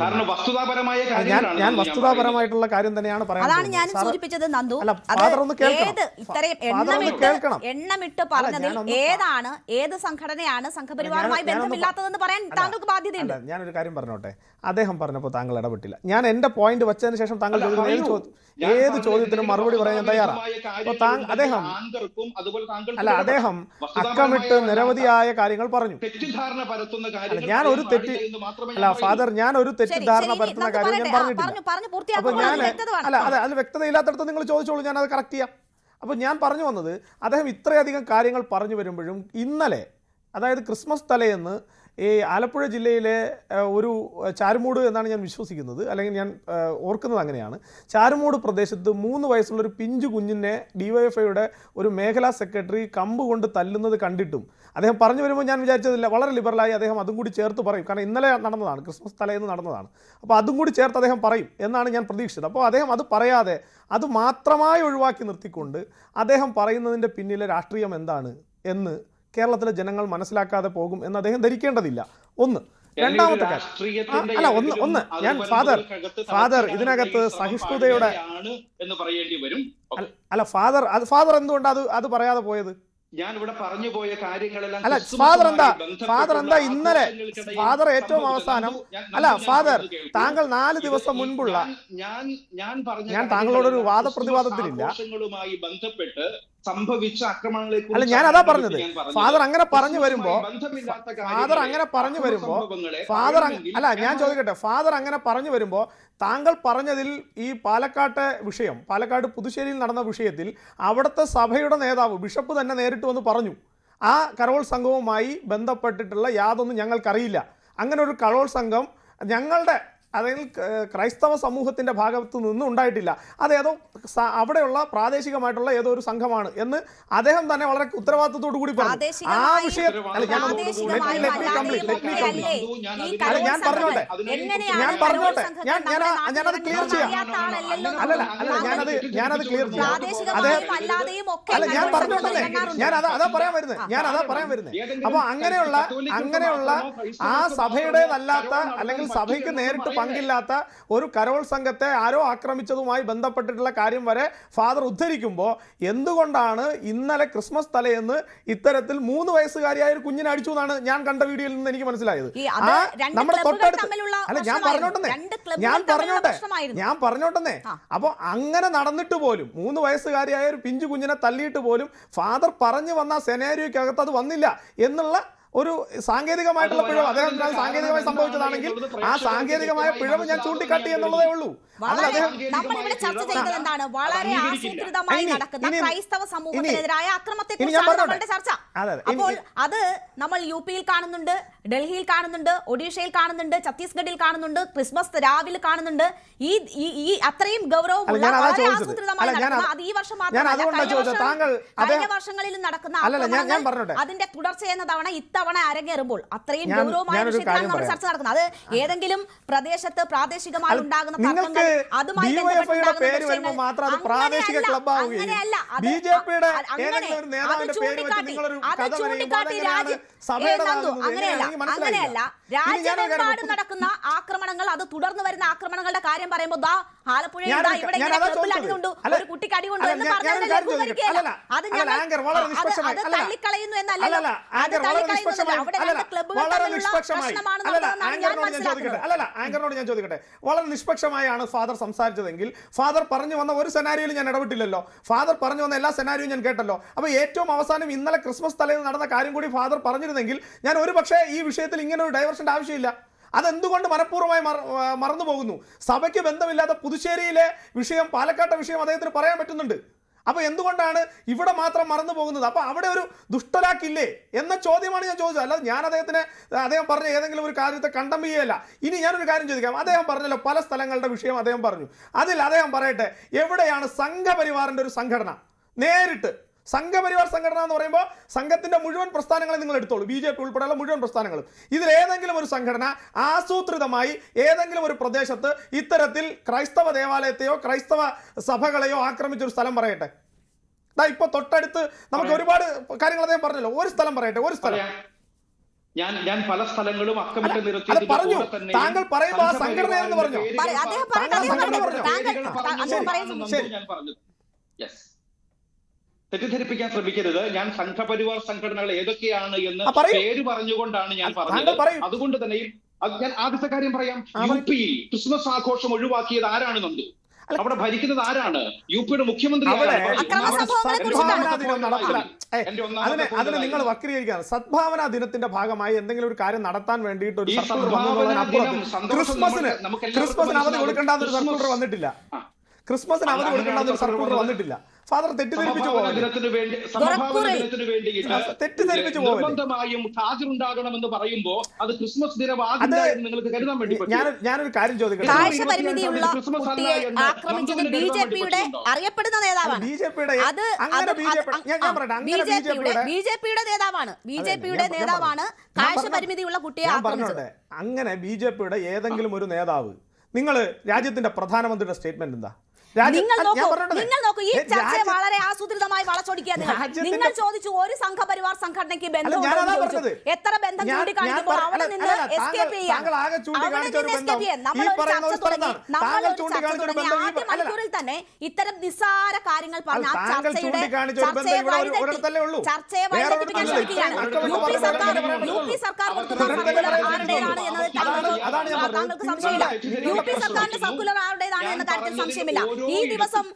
ഞാൻ വസ്തുതാപരമായിട്ടുള്ള കാര്യം തന്നെയാണ് അതാണ് ഞാൻ സൂചിപ്പിച്ചത്. നന്ദു, എണ്ണമിട്ട് പറഞ്ഞതിൽ ഏതാണ്, ഏത് സംഘടനയാണ് സംഘപരിവാറുമായി ബന്ധമില്ലാത്തതെന്ന് പറയാൻ താങ്കൾക്ക് ബാധ്യതയുണ്ട്. ഞാനൊരു കാര്യം പറഞ്ഞോട്ടെ, അദ്ദേഹം പറഞ്ഞപ്പോൾ താങ്കൾ ഇടപെട്ടില്ല. ഞാൻ എന്റെ പോയിന്റ് വെച്ചതിന് ശേഷം താങ്കൾ ഏത് ചോദ്യത്തിനും മറുപടി പറയാൻ ഞാൻ തയ്യാറാണ്. അദ്ദേഹം അക്കമിട്ട് നിരവധിയായ കാര്യങ്ങൾ പറഞ്ഞു. ഞാൻ ഒരു തെറ്റിദ്ധാരണ പരത്തുന്ന കാര്യം ഞാൻ പറഞ്ഞിട്ടില്ല. അപ്പൊ അത് വ്യക്തതയില്ലാത്തടത്ത് നിങ്ങൾ ചോദിച്ചോളൂ, ഞാൻ അത് കറക്റ്റ് ചെയ്യാം. അപ്പൊ ഞാൻ പറഞ്ഞു വന്നത്, അദ്ദേഹം ഇത്രയധികം കാര്യങ്ങൾ പറഞ്ഞു വരുമ്പോഴും ഇന്നലെ, അതായത് ക്രിസ്മസ് തലേന്ന് ഈ ആലപ്പുഴ ജില്ലയിലെ ഒരു ചാരുമൂട് എന്നാണ് ഞാൻ വിശ്വസിക്കുന്നത്, അല്ലെങ്കിൽ ഞാൻ ഓർക്കുന്നത് അങ്ങനെയാണ്. ചാരുമൂട് പ്രദേശത്ത് 3 വയസ്സുള്ളൊരു പിഞ്ചു കുഞ്ഞിനെ ഡിവൈഎഫ്ഐയുടെ ഒരു മേഖലാ സെക്രട്ടറി കമ്പ് കൊണ്ട് തല്ലുന്നത് കണ്ടിട്ടും അദ്ദേഹം പറഞ്ഞു വരുമ്പോൾ ഞാൻ വിചാരിച്ചതില്ല, വളരെ ലിബറലായി അദ്ദേഹം അതും കൂടി ചേർത്ത് പറയും. കാരണം ഇന്നലെ നടന്നതാണ്, ക്രിസ്മസ് തലേന്ന് നടന്നതാണ്. അപ്പോൾ അതും കൂടി ചേർത്ത് അദ്ദേഹം പറയും എന്നാണ് ഞാൻ പ്രതീക്ഷിച്ചത്. അപ്പോൾ അദ്ദേഹം അത് പറയാതെ അത് മാത്രമായി ഒഴിവാക്കി നിർത്തിക്കൊണ്ട് അദ്ദേഹം പറയുന്നതിൻ്റെ പിന്നിലെ രാഷ്ട്രീയം എന്താണ് എന്ന് കേരളത്തിലെ ജനങ്ങൾ മനസ്സിലാക്കാതെ പോകും എന്ന് അദ്ദേഹം ധരിക്കേണ്ടതില്ല. ഒന്ന്. രണ്ടാമത്തെ കാര്യം, ഞാൻ ഫാദർ ഇതിനകത്ത് സഹിഷ്ണുതയുടെ ഫാദർ എന്തുകൊണ്ട് അത് പറയാതെ പോയത്? ഞാൻ ഇവിടെ പറഞ്ഞു പോയ കാര്യങ്ങളെല്ലാം ഫാദർ എന്താ ഇന്നലെ ഫാദർ ഏറ്റവും അവസാനം ഫാദർ താങ്കൾ 4 ദിവസം മുൻപുള്ള ഞാൻ താങ്കളോടൊരു വാദപ്രതിവാദത്തിലില്ല. ബന്ധപ്പെട്ട് സംഭവിച്ച ആക്രമണങ്ങളെ ഞാൻ അതാ പറഞ്ഞത്. ഫാദർ അങ്ങനെ പറഞ്ഞു വരുമ്പോ ഞാൻ ചോദിക്കട്ടെ, ഫാദർ അങ്ങനെ പറഞ്ഞു വരുമ്പോ താങ്കൾ പറഞ്ഞതിൽ ഈ പാലക്കാട്ടെ വിഷയം, പാലക്കാട് പുതുശ്ശേരിയിൽ നടന്ന വിഷയത്തിൽ അവിടുത്തെ സഭയുടെ നേതാവ് ബിഷപ്പ് തന്നെ നേരിട്ട് വന്ന് പറഞ്ഞു, ആ കരോൾ സംഘവുമായി ബന്ധപ്പെട്ടിട്ടുള്ള യാതൊന്നും ഞങ്ങൾക്കറിയില്ല. അങ്ങനെ ഒരു കരോൾ സംഘം ഞങ്ങളുടെ, അതായത് ക്രൈസ്തവ സമൂഹത്തിൻ്റെ ഭാഗത്തു നിന്നും ഉണ്ടായിട്ടില്ല. അതേതോ അവിടെയുള്ള പ്രാദേശികമായിട്ടുള്ള ഏതോ ഒരു സംഘമാണ് എന്ന് അദ്ദേഹം തന്നെ വളരെ ഉത്തരവാദിത്തത്തോടു കൂടി പറഞ്ഞു. ആ വിഷയം ഞാനത് ക്ലിയർ ചെയ്യാം. ഞാനത് ക്ലിയർ ചെയ്യാം. ഞാൻ പറഞ്ഞോട്ടെ, അതാ പറയാൻ വരുന്നത്. അപ്പൊ അങ്ങനെയുള്ള ആ സഭയുടേതല്ലാത്ത, അല്ലെങ്കിൽ സഭയ്ക്ക് നേരിട്ട് പങ്കില്ലാത്ത ഒരു കരോൾ സംഘത്തെ ആരോ ആക്രമിച്ചതുമായി ബന്ധപ്പെട്ടിട്ടുള്ള കാര്യം വരെ ഫാദർ ഉദ്ധരിക്കുമ്പോൾ എന്തുകൊണ്ടാണ് ഇന്നലെ ക്രിസ്മസ് തലേന്ന് ഇത്തരത്തിൽ 3 വയസ്സുകാരിയായ ഒരു കുഞ്ഞിനെ അടിച്ചു എന്നാണ് ഞാൻ കണ്ട വീഡിയോയിൽ നിന്ന് എനിക്ക് മനസ്സിലായത്. നമ്മുടെ തൊട്ടടുത്ത് ഞാൻ പറഞ്ഞോട്ടെ. അപ്പൊ അങ്ങനെ നടന്നിട്ട് പോലും 3 വയസ്സുകാരിയായ ഒരു പിഞ്ചു കുഞ്ഞിനെ തല്ലിയിട്ട് പോലും ഫാദർ പറഞ്ഞു വന്ന സെനാരിയോയ്ക്കകത്ത് അത് വന്നില്ല എന്നുള്ള ഒരു സാങ്കേതികമായിട്ടുള്ള പിഴവ്, അദ്ദേഹം സാങ്കേതികമായി സംഭവിച്ചതാണെങ്കിൽ ആ സാങ്കേതികമായ പിഴവ് ഞാൻ ചൂണ്ടിക്കാട്ടി എന്നുള്ളതേ ഉള്ളൂ. നമ്മളിവിടെ ചർച്ച ചെയ്തത് എന്താണ്? വളരെ ആസൂത്രിതമായി നടക്കുന്ന ക്രൈസ്തവ സമൂഹത്തിനെതിരായ അക്രമത്തെക്കുറിച്ചാണ് നമ്മളുടെ ചർച്ച. അപ്പോൾ അത് നമ്മൾ യുപിയിൽ കാണുന്നുണ്ട്, ഡൽഹിയിൽ കാണുന്നുണ്ട്, ഒഡീഷയിൽ കാണുന്നുണ്ട്, ഛത്തീസ്ഗഡിൽ കാണുന്നുണ്ട്, ക്രിസ്മസ് രാവിലെ കാണുന്നുണ്ട്. ഈ അത്രയും ഗൗരവമുള്ള വളരെ ആസൂത്രിതമായി നടക്കുന്ന, അത് ഈ വർഷം മാത്രമല്ല കഴിഞ്ഞ വർഷങ്ങളിലും നടക്കുന്ന അതിന്റെ തുടർച്ച എന്ന തവണ ഇത്തവണ അരങ്ങേറുമ്പോൾ അത്രയും ഗൗരവമായ വിഷയത്തിലാണ് നമ്മൾ ചർച്ച നടക്കുന്നത്. അത് ഏതെങ്കിലും പ്രദേശത്ത് പ്രാദേശികമായി ഉണ്ടാകുന്ന തർക്കങ്ങൾ അതുമായി അങ്ങനെയല്ല. രാജ്യമെമ്പാടും നടക്കുന്ന ആക്രമണങ്ങൾ, അത് തുടർന്ന് വരുന്ന ആക്രമണങ്ങളുടെ കാര്യം പറയുമ്പോൾ ആലപ്പുഴയിൽ ഇവിടെ ക്ലബിൽ ഒരു കുട്ടിക്ക് അടികൊണ്ടു എന്ന് പറഞ്ഞത് ലഘൂകരിക്കുകയല്ല. അത് തള്ളിക്കളയുന്നു എന്നല്ലല്ലോ, അത് തള്ളിക്കളയുന്നതല്ല. അവിടെ ക്ലബുകൾ തമ്മിലുള്ള പ്രശ്നമാണെന്നുള്ളതാണ് ഞാൻ മനസ്സിലാക്കുന്നത്. ആങ്കറിനോട് ഞാൻ ചോദിക്കട്ടെ, വളരെ നിഷ്പക്ഷമായാണ് ഫാദർ സംസാരിച്ചതെങ്കിൽ ഫാദർ പറഞ്ഞു വന്ന ഒരു സെനാരിയോയിൽ ഞാൻ ഇടപെട്ടില്ലല്ലോ. ഫാദർ പറഞ്ഞു വന്ന എല്ലാ സെനാരിയും ഞാൻ കേട്ടല്ലോ. അപ്പോൾ ഏറ്റവും അവസാനം ഇന്നലെ ക്രിസ്മസ് തലേന്ന് നടന്ന കാര്യം കൂടി ഫാദർ പറഞ്ഞിരുന്നെങ്കിൽ ഞാൻ ഒരു പക്ഷേ ഈ വിഷയത്തിൽ ഇങ്ങനെ ഒരു ഡൈവേർഷൻ്റെ ആവശ്യമില്ല. അതെന്തുകൊണ്ട് മനഃപൂർവ്വമായി മറന്നു പോകുന്നു? സഭയ്ക്ക് ബന്ധമില്ലാത്ത പുതുശ്ശേരിയിലെ വിഷയം, പാലക്കാട്ടെ വിഷയം അദ്ദേഹത്തിന് പറയാൻ പറ്റുന്നുണ്ട്. അപ്പൊ എന്തുകൊണ്ടാണ് ഇവിടെ മാത്രം മറന്നു പോകുന്നത്? അപ്പൊ അവിടെ ഒരു ദുഷ്ടലാക്കില്ലേ എന്ന ചോദ്യമാണ് ഞാൻ ചോദിച്ചത്. അല്ലാതെ ഞാൻ അദ്ദേഹം പറഞ്ഞ ഏതെങ്കിലും ഒരു കാര്യത്തെ കണ്ടം ചെയ്യല്ല. ഇനി ഞാനൊരു കാര്യം ചോദിക്കാം. അദ്ദേഹം പറഞ്ഞല്ലോ പല സ്ഥലങ്ങളുടെ വിഷയം അദ്ദേഹം പറഞ്ഞു. അതിൽ അദ്ദേഹം പറയട്ടെ, എവിടെയാണ് സംഘപരിവാറിന്റെ ഒരു സംഘടന നേരിട്ട്? സംഘപരിവാർ സംഘടന എന്ന് പറയുമ്പോൾ സംഘത്തിന്റെ മുഴുവൻ പ്രസ്ഥാനങ്ങളെ നിങ്ങൾ എടുത്തോളൂ, BJP ഉൾപ്പെടെയുള്ള മുഴുവൻ പ്രസ്ഥാനങ്ങളും. ഇതിൽ ഏതെങ്കിലും ഒരു സംഘടന ആസൂത്രിതമായി ഏതെങ്കിലും ഒരു പ്രദേശത്ത് ഇത്തരത്തിൽ ക്രൈസ്തവ ദേവാലയത്തെയോ ക്രൈസ്തവ സഭകളെയോ ആക്രമിച്ചൊരു സ്ഥലം പറയട്ടെ. ഇപ്പൊ തൊട്ടടുത്ത് നമുക്ക് ഒരുപാട് കാര്യങ്ങൾ അദ്ദേഹം പറഞ്ഞല്ലോ. ഒരു സ്ഥലം പറയട്ടെ, ഒരു സ്ഥലം. ഞാൻ പല സ്ഥലങ്ങളും അക്കമിട്ട് നിരത്തി പറഞ്ഞു. താങ്കൾ പറയുമ്പോൾ ആ സംഘടന എന്ന് പറഞ്ഞു. തെറ്റിദ്ധരിപ്പിക്കാൻ ശ്രമിക്കരുത്. ഞാൻ സംഘപരിവാർ സംഘടനകൾ ഏതൊക്കെയാണ് എന്ന് പേര് പറഞ്ഞുകൊണ്ടാണ് ഞാൻ പറഞ്ഞത്. അതുകൊണ്ട് തന്നെ ഞാൻ ആദ്യത്തെ കാര്യം പറയാം. UP ക്രിസ്മസ് ആഘോഷം ഒഴിവാക്കിയത് ആരാണ് നന്ദു? അവിടെ ഭരിക്കുന്നത് ആരാണ്? UPയുടെ മുഖ്യമന്ത്രി. അതിന് നിങ്ങൾ വക്രീകരിക്കുകയാണ്. സദ്ഭാവന ദിനത്തിന്റെ ഭാഗമായി എന്തെങ്കിലും ഒരു കാര്യം നടത്താൻ വേണ്ടിയിട്ട് ഒരു ക്രിസ്മസിന് അവധി കൊടുക്കേണ്ടെന്നൊരു സർക്കുലർ വന്നിട്ടില്ല. ക്രിസ്മസിന് അവധി കൊടുക്കേണ്ടെന്നൊരു സർക്കുലർ വന്നിട്ടില്ല. ഫാദർ തെറ്റിദ്ധരിപ്പിച്ചു നിർബന്ധമായും ഹാജരുണ്ടാകണമെന്ന് പറയുമ്പോൾ അത് ക്രിസ്മസ് ദിനം നിങ്ങൾക്ക് കരുതാൻ വേണ്ടി ഞാനൊരു കാര്യം ചോദിക്കട്ടെ. അറിയപ്പെടുന്ന നേതാവാണ് ബിജെപിയുടെ നേതാവാണ് കാഴ്ചപരിമിതിയുള്ള കുട്ടിയെ ആക്രമിച്ചത്. അങ്ങനെ BJPയുടെ ഏതെങ്കിലും ഒരു നേതാവ്, നിങ്ങൾ രാജ്യത്തിന്റെ പ്രധാനമന്ത്രിയുടെ സ്റ്റേറ്റ്മെന്റ് എന്താ? നിങ്ങൾ നോക്കൂ, ഈ ചർച്ചയെ വളരെ ആസൂത്രിതമായി വളച്ചൊടിക്കുക. നിങ്ങൾ ചോദിച്ചു ഒരു സംഘപരിവാർ സംഘടനയ്ക്ക് ബന്ധമുണ്ടോ? എത്ര ബന്ധം ചൂണ്ടിക്കാണിക്കുമ്പോൾ അവിടെ നിന്ന് എസ്കേപ്പ് ചെയ്യാം. നമ്മൾ ആദ്യ മണിക്കൂറിൽ തന്നെ ഇത്തരം നിസ്സാര കാര്യങ്ങൾ പറഞ്ഞ ചർച്ചയെ വഴിതെറ്റിപ്പിക്കാൻ ശ്രമിക്കുകയാണ്. UP സർക്കാർ കൊടുക്കുന്ന സർക്കുലർ ആരുടേതാണ് എന്നത് താങ്കൾക്ക് സംശയമില്ല. UP സർക്കാരിന്റെ സർക്കുലർ ആരുടേതാണ് എന്ന കാര്യത്തിൽ സംശയമില്ല. ഈ ദിവസം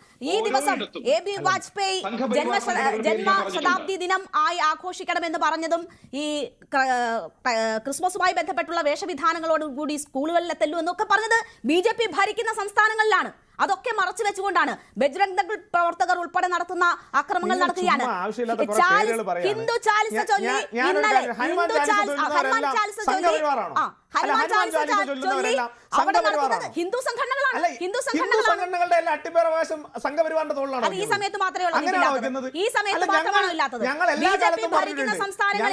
AB വാജ്പേയി ജന്മശതാബ്ദി ദിനം ആയി ആഘോഷിക്കണമെന്ന് പറഞ്ഞതും ഈ ക്രിസ്മസുമായി ബന്ധപ്പെട്ടുള്ള വേഷവിധാനങ്ങളോട് കൂടി സ്കൂളുകളിലെത്തല്ലൂ എന്നൊക്കെ പറഞ്ഞത് BJP ഭരിക്കുന്ന സംസ്ഥാനങ്ങളിലാണ്. അതൊക്കെ മറച്ചു വെച്ചുകൊണ്ടാണ് ബജ്രംഗ് ദൾ പ്രവർത്തകർ ഉൾപ്പെടെ നടത്തുന്ന അക്രമങ്ങൾ നടത്തുകയാണ്. ഹിന്ദു ചാലിസ ചൊല്ലി ഇന്നലെ ഹനുമാൻ ചാലിസ ചൊല്ലി അവിടെ നടത്തുന്നത് ഹിന്ദു സംഘടനകളാണ്. ഈ സമയത്ത് മാത്രമേ ഉള്ളൂ. ഈ സമയത്ത് മാത്രമാണോ ഇല്ലാത്തത്? BJP ഭരിക്കുന്ന സംസ്ഥാനങ്ങളിൽ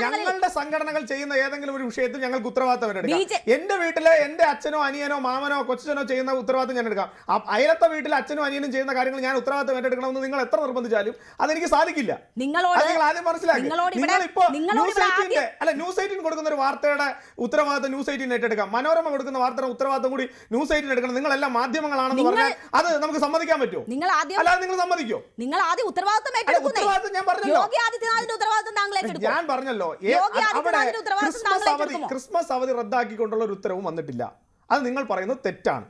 ഞങ്ങളുടെ സംഘടനകൾ ചെയ്യുന്ന ഏതെങ്കിലും ഒരു വിഷയത്തിൽ ഞങ്ങൾക്ക് ഉത്തരവാദിത്തം എടുക്കാം. എന്റെ വീട്ടിലെ എന്റെ അച്ഛനോ അനിയനോ മാമനോ കൊച്ചനോ ചെയ്യുന്ന ഉത്തരവാദിത്തം ഞാൻ എടുക്കാം. അയലത്തെ വീട്ടിലെ അച്ഛനും അനിയനും ചെയ്യുന്ന കാര്യങ്ങൾ ഞാൻ ഉത്തരവാദിത്തം ഏറ്റെടുക്കണമെന്ന് നിങ്ങൾ എത്ര നിർബന്ധിച്ചാലും അതെനിക്ക് സാധിക്കില്ല. നിങ്ങൾ ആദ്യം മനസ്സിലാക്കി. ന്യൂസ് 18 കൊടുക്കുന്ന ഒരു വാർത്തയുടെ ഉത്തരവാദിത്തം ന്യൂസ് 18 ഏറ്റെടുക്കാം. മനോരമ കൊടുക്കുന്ന വാർത്തയുടെ ഉത്തരവാദിത്തം കൂടി ന്യൂസ് 18 എടുക്കണം. നിങ്ങളെല്ലാം മാധ്യമങ്ങളാണെന്ന് പറഞ്ഞാൽ അത് നമുക്ക് സമ്മതിക്കാൻ പറ്റുമോ? അല്ലാതെ നിങ്ങൾ സമ്മതിക്കോ? നിങ്ങൾ ആദ്യം ഉത്തരവാദിത്തം ഞാൻ പറഞ്ഞല്ലോ. ഞാൻ പറഞ്ഞല്ലോ ക്രിസ്മസ് അവധി റദ്ദാക്കിക്കൊണ്ടുള്ള ഒരു ഉത്തരവും വന്നിട്ടില്ല. അത് നിങ്ങൾ പറയുന്നത് തെറ്റാണ്.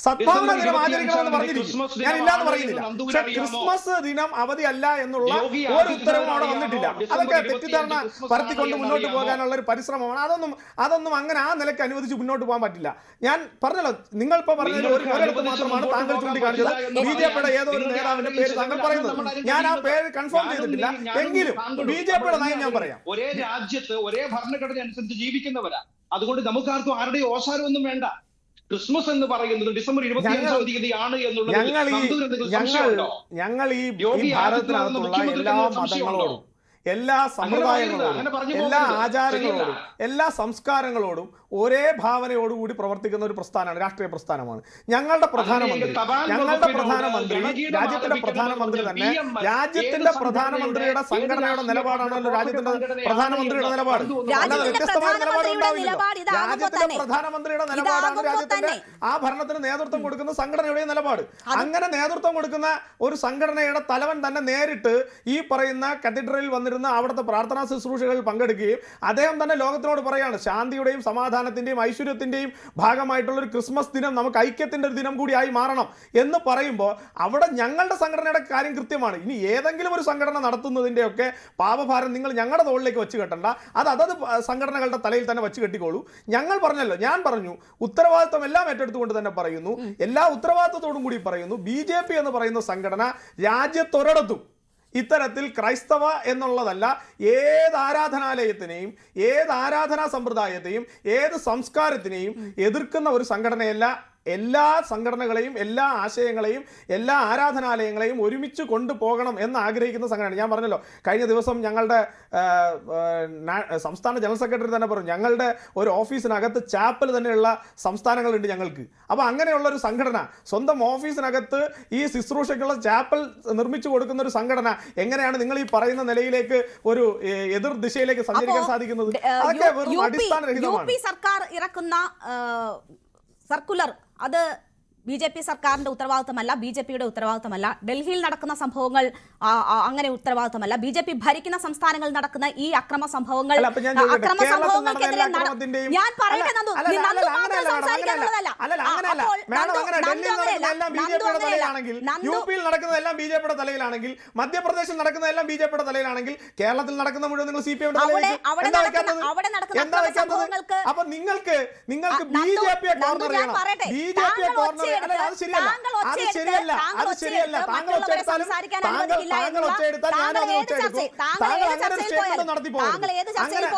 സദ്ഭാവന ദിനം ആചരിക്കണമെന്ന് പറഞ്ഞിരിക്കും. ഞാൻ ഇല്ലാന്ന് പറയുന്നില്ല. പക്ഷെ ക്രിസ്മസ് ദിനം അവധി അല്ല എന്നുള്ള ഒരു ഉത്തരവും അവിടെ വന്നിട്ടില്ല. അതൊക്കെ തെറ്റിദ്ധാരണ പരത്തിക്കൊണ്ട് മുന്നോട്ട് പോകാനുള്ള ഒരു പരിശ്രമമാണ്. അതൊന്നും അങ്ങനെ ആ നിലയ്ക്ക് അനുവദിച്ച് മുന്നോട്ട് പോകാൻ പറ്റില്ല. ഞാൻ പറഞ്ഞല്ലോ, നിങ്ങൾ ഇപ്പൊ പറഞ്ഞതിൽ ഒരിടത്ത് മാത്രമാണ് താങ്കൾ ചൂണ്ടിക്കാണിച്ചത് BJPയുടെ ഏതോ ഒരു നേതാവിന്റെ പേര് താങ്കൾ പറയുന്നത്. ഞാൻ ആ പേര് കൺഫേം ചെയ്തിട്ടില്ല. എങ്കിലും BJPയുടെ നയം ഞാൻ പറയാം. ഒരേ രാജ്യത്ത് ഒരേ ഭരണഘടന അനുസരിച്ച് ജീവിക്കുന്നവരാ. അതുകൊണ്ട് നമുക്കാർക്കും ആരുടെയും ഓശാരമൊന്നും വേണ്ട. ക്രിസ്മസ് എന്ന് പറയുന്നത് ഡിസംബർ 25 തീയതിയാണ് എന്നുള്ളത് ഞങ്ങൾ ഈ ഭാരതത്തിനകത്തുള്ള എല്ലാ മതങ്ങളോടും എല്ലാ സമ്പ്രദായങ്ങളോടും എല്ലാ ആചാരങ്ങളോടും എല്ലാ സംസ്കാരങ്ങളോടും ഒരേ ഭാവനയോടുകൂടി പ്രവർത്തിക്കുന്ന ഒരു പ്രസ്ഥാനമാണ്, രാഷ്ട്രീയ പ്രസ്ഥാനമാണ്. ഞങ്ങളുടെ പ്രധാനമന്ത്രി രാജ്യത്തിന്റെ പ്രധാനമന്ത്രി തന്നെ രാജ്യത്തിന്റെ പ്രധാനമന്ത്രിയുടെ സംഘടനയുടെ നിലപാടാണല്ലോ രാജ്യത്തിന്റെ പ്രധാനമന്ത്രിയുടെ നിലപാട്. അല്ലാതെ വ്യത്യസ്തമായ നിലപാടുണ്ടാവില്ല. രാജ്യത്തിന്റെ പ്രധാനമന്ത്രിയുടെ നിലപാടാണ് രാജ്യത്തിന്റെ ആ ഭരണത്തിന് നേതൃത്വം കൊടുക്കുന്ന സംഘടനയുടെ നിലപാട്. അങ്ങനെ നേതൃത്വം കൊടുക്കുന്ന ഒരു സംഘടനയുടെ തലവൻ തന്നെ നേരിട്ട് ഈ പറയുന്ന കത്തീഡ്രലിൽ വന്നിരുന്ന അവിടുത്തെ പ്രാർത്ഥനാ ശുശ്രൂഷകളിൽ പങ്കെടുക്കുകയും അദ്ദേഹം തന്നെ ലോകത്തിനോട് പറയാണ് ശാന്തിയുടെയും സമാധാന സമാധാനത്തിന്റെയും ഐശ്വര്യത്തിന്റെയും ഭാഗമായിട്ടുള്ള ഒരു ക്രിസ്മസ് ദിനം നമുക്ക് ഐക്യത്തിന്റെ ഒരു ദിനം കൂടിയായി മാറണം എന്ന് പറയുമ്പോൾ അവിടെ ഞങ്ങളുടെ സംഘടനയുടെ കാര്യം കൃത്യമാണ്. ഇനി ഏതെങ്കിലും ഒരു സംഘടന നടത്തുന്നതിൻ്റെയൊക്കെ പാപഭാരം നിങ്ങൾ ഞങ്ങളുടെ തോളിലേക്ക് വെച്ച് കെട്ടണ്ട, അതത് സംഘടനകളുടെ തലയിൽ തന്നെ വെച്ച് കെട്ടിക്കോളൂ. ഞങ്ങൾ പറഞ്ഞല്ലോ, ഞാൻ പറഞ്ഞു ഉത്തരവാദിത്വം എല്ലാം ഏറ്റെടുത്തുകൊണ്ട് തന്നെ പറയുന്നു, എല്ലാ ഉത്തരവാദിത്വത്തോടും കൂടി പറയുന്നു, BJP എന്ന് പറയുന്ന സംഘടന രാജ്യത്തൊരിടത്തും ഇത്തരത്തിൽ ക്രൈസ്തവ എന്നുള്ളതല്ല ഏത് ആരാധനാലയത്തിനെയും ഏത് ആരാധനാ സമ്പ്രദായത്തെയും ഏത് സംസ്കാരത്തിനെയും എതിർക്കുന്ന ഒരു സംഘടനയല്ല. എല്ലാ സംഘടനകളെയും എല്ലാ ആശയങ്ങളെയും എല്ലാ ആരാധനാലയങ്ങളെയും ഒരുമിച്ച് കൊണ്ടുപോകണം എന്ന് ആഗ്രഹിക്കുന്ന സംഘടന. ഞാൻ പറഞ്ഞല്ലോ, കഴിഞ്ഞ ദിവസം ഞങ്ങളുടെ സംസ്ഥാന ജനറൽ സെക്രട്ടറി തന്നെ പറഞ്ഞു, ഞങ്ങളുടെ ഒരു ഓഫീസിനകത്ത് ചാപ്പൽ തന്നെയുള്ള സംസ്ഥാനങ്ങളുണ്ട് ഞങ്ങൾക്ക്. അപ്പോൾ അങ്ങനെയുള്ള ഒരു സംഘടന സ്വന്തം ഓഫീസിനകത്ത് ഈ ശുശ്രൂഷയ്ക്കുള്ള ചാപ്പൽ നിർമ്മിച്ചു കൊടുക്കുന്ന ഒരു സംഘടന എങ്ങനെയാണ് നിങ്ങൾ ഈ പറയുന്ന നിലയിലേക്ക് ഒരു എതിർ ദിശയിലേക്ക് സഞ്ചരിക്കാൻ സാധിക്കുന്നത്? അതൊക്കെ വെറും അടിസ്ഥാനരഹിതമാണ്. സർക്കാർ ഇറക്കുന്ന സർക്കുലർ അത് BJP സർക്കാരിന്റെ ഉത്തരവാദിത്തമല്ല, BJPയുടെ ഉത്തരവാദിത്തമല്ല. ഡൽഹിയിൽ നടക്കുന്ന സംഭവങ്ങൾ അങ്ങനെ ഉത്തരവാദിത്തമല്ല. BJP ഭരിക്കുന്ന സംസ്ഥാനങ്ങളിൽ നടക്കുന്ന ഈ അക്രമ സംഭവങ്ങൾക്കെതിരെ ഞാൻ പറയട്ടെ നന്ദു, യുപിയിൽ നടക്കുന്നതെല്ലാം BJPയുടെ തലയിലാണെങ്കിൽ, മധ്യപ്രദേശിൽ നടക്കുന്നതെല്ലാം BJPയുടെ തലയിലാണെങ്കിൽ, കേരളത്തിൽ നടക്കുന്ന മുഴുവൻ നിങ്ങൾ CPM-യുടെ അപ്പൊ നിങ്ങൾക്ക് BJP-യെ കോർണർ ചെയ്യണം. BJP-യെ കോർണർ അത് ശരിയല്ല. താങ്കൾ ഒച്ചയെടുത്താൽ ഞാൻ ഒച്ചയെടുക്കും. താങ്കൾ അങ്ങനെ ഒരു സ്റ്റേറ്റ്മെന്റ് നടത്തി പോകുന്നത്,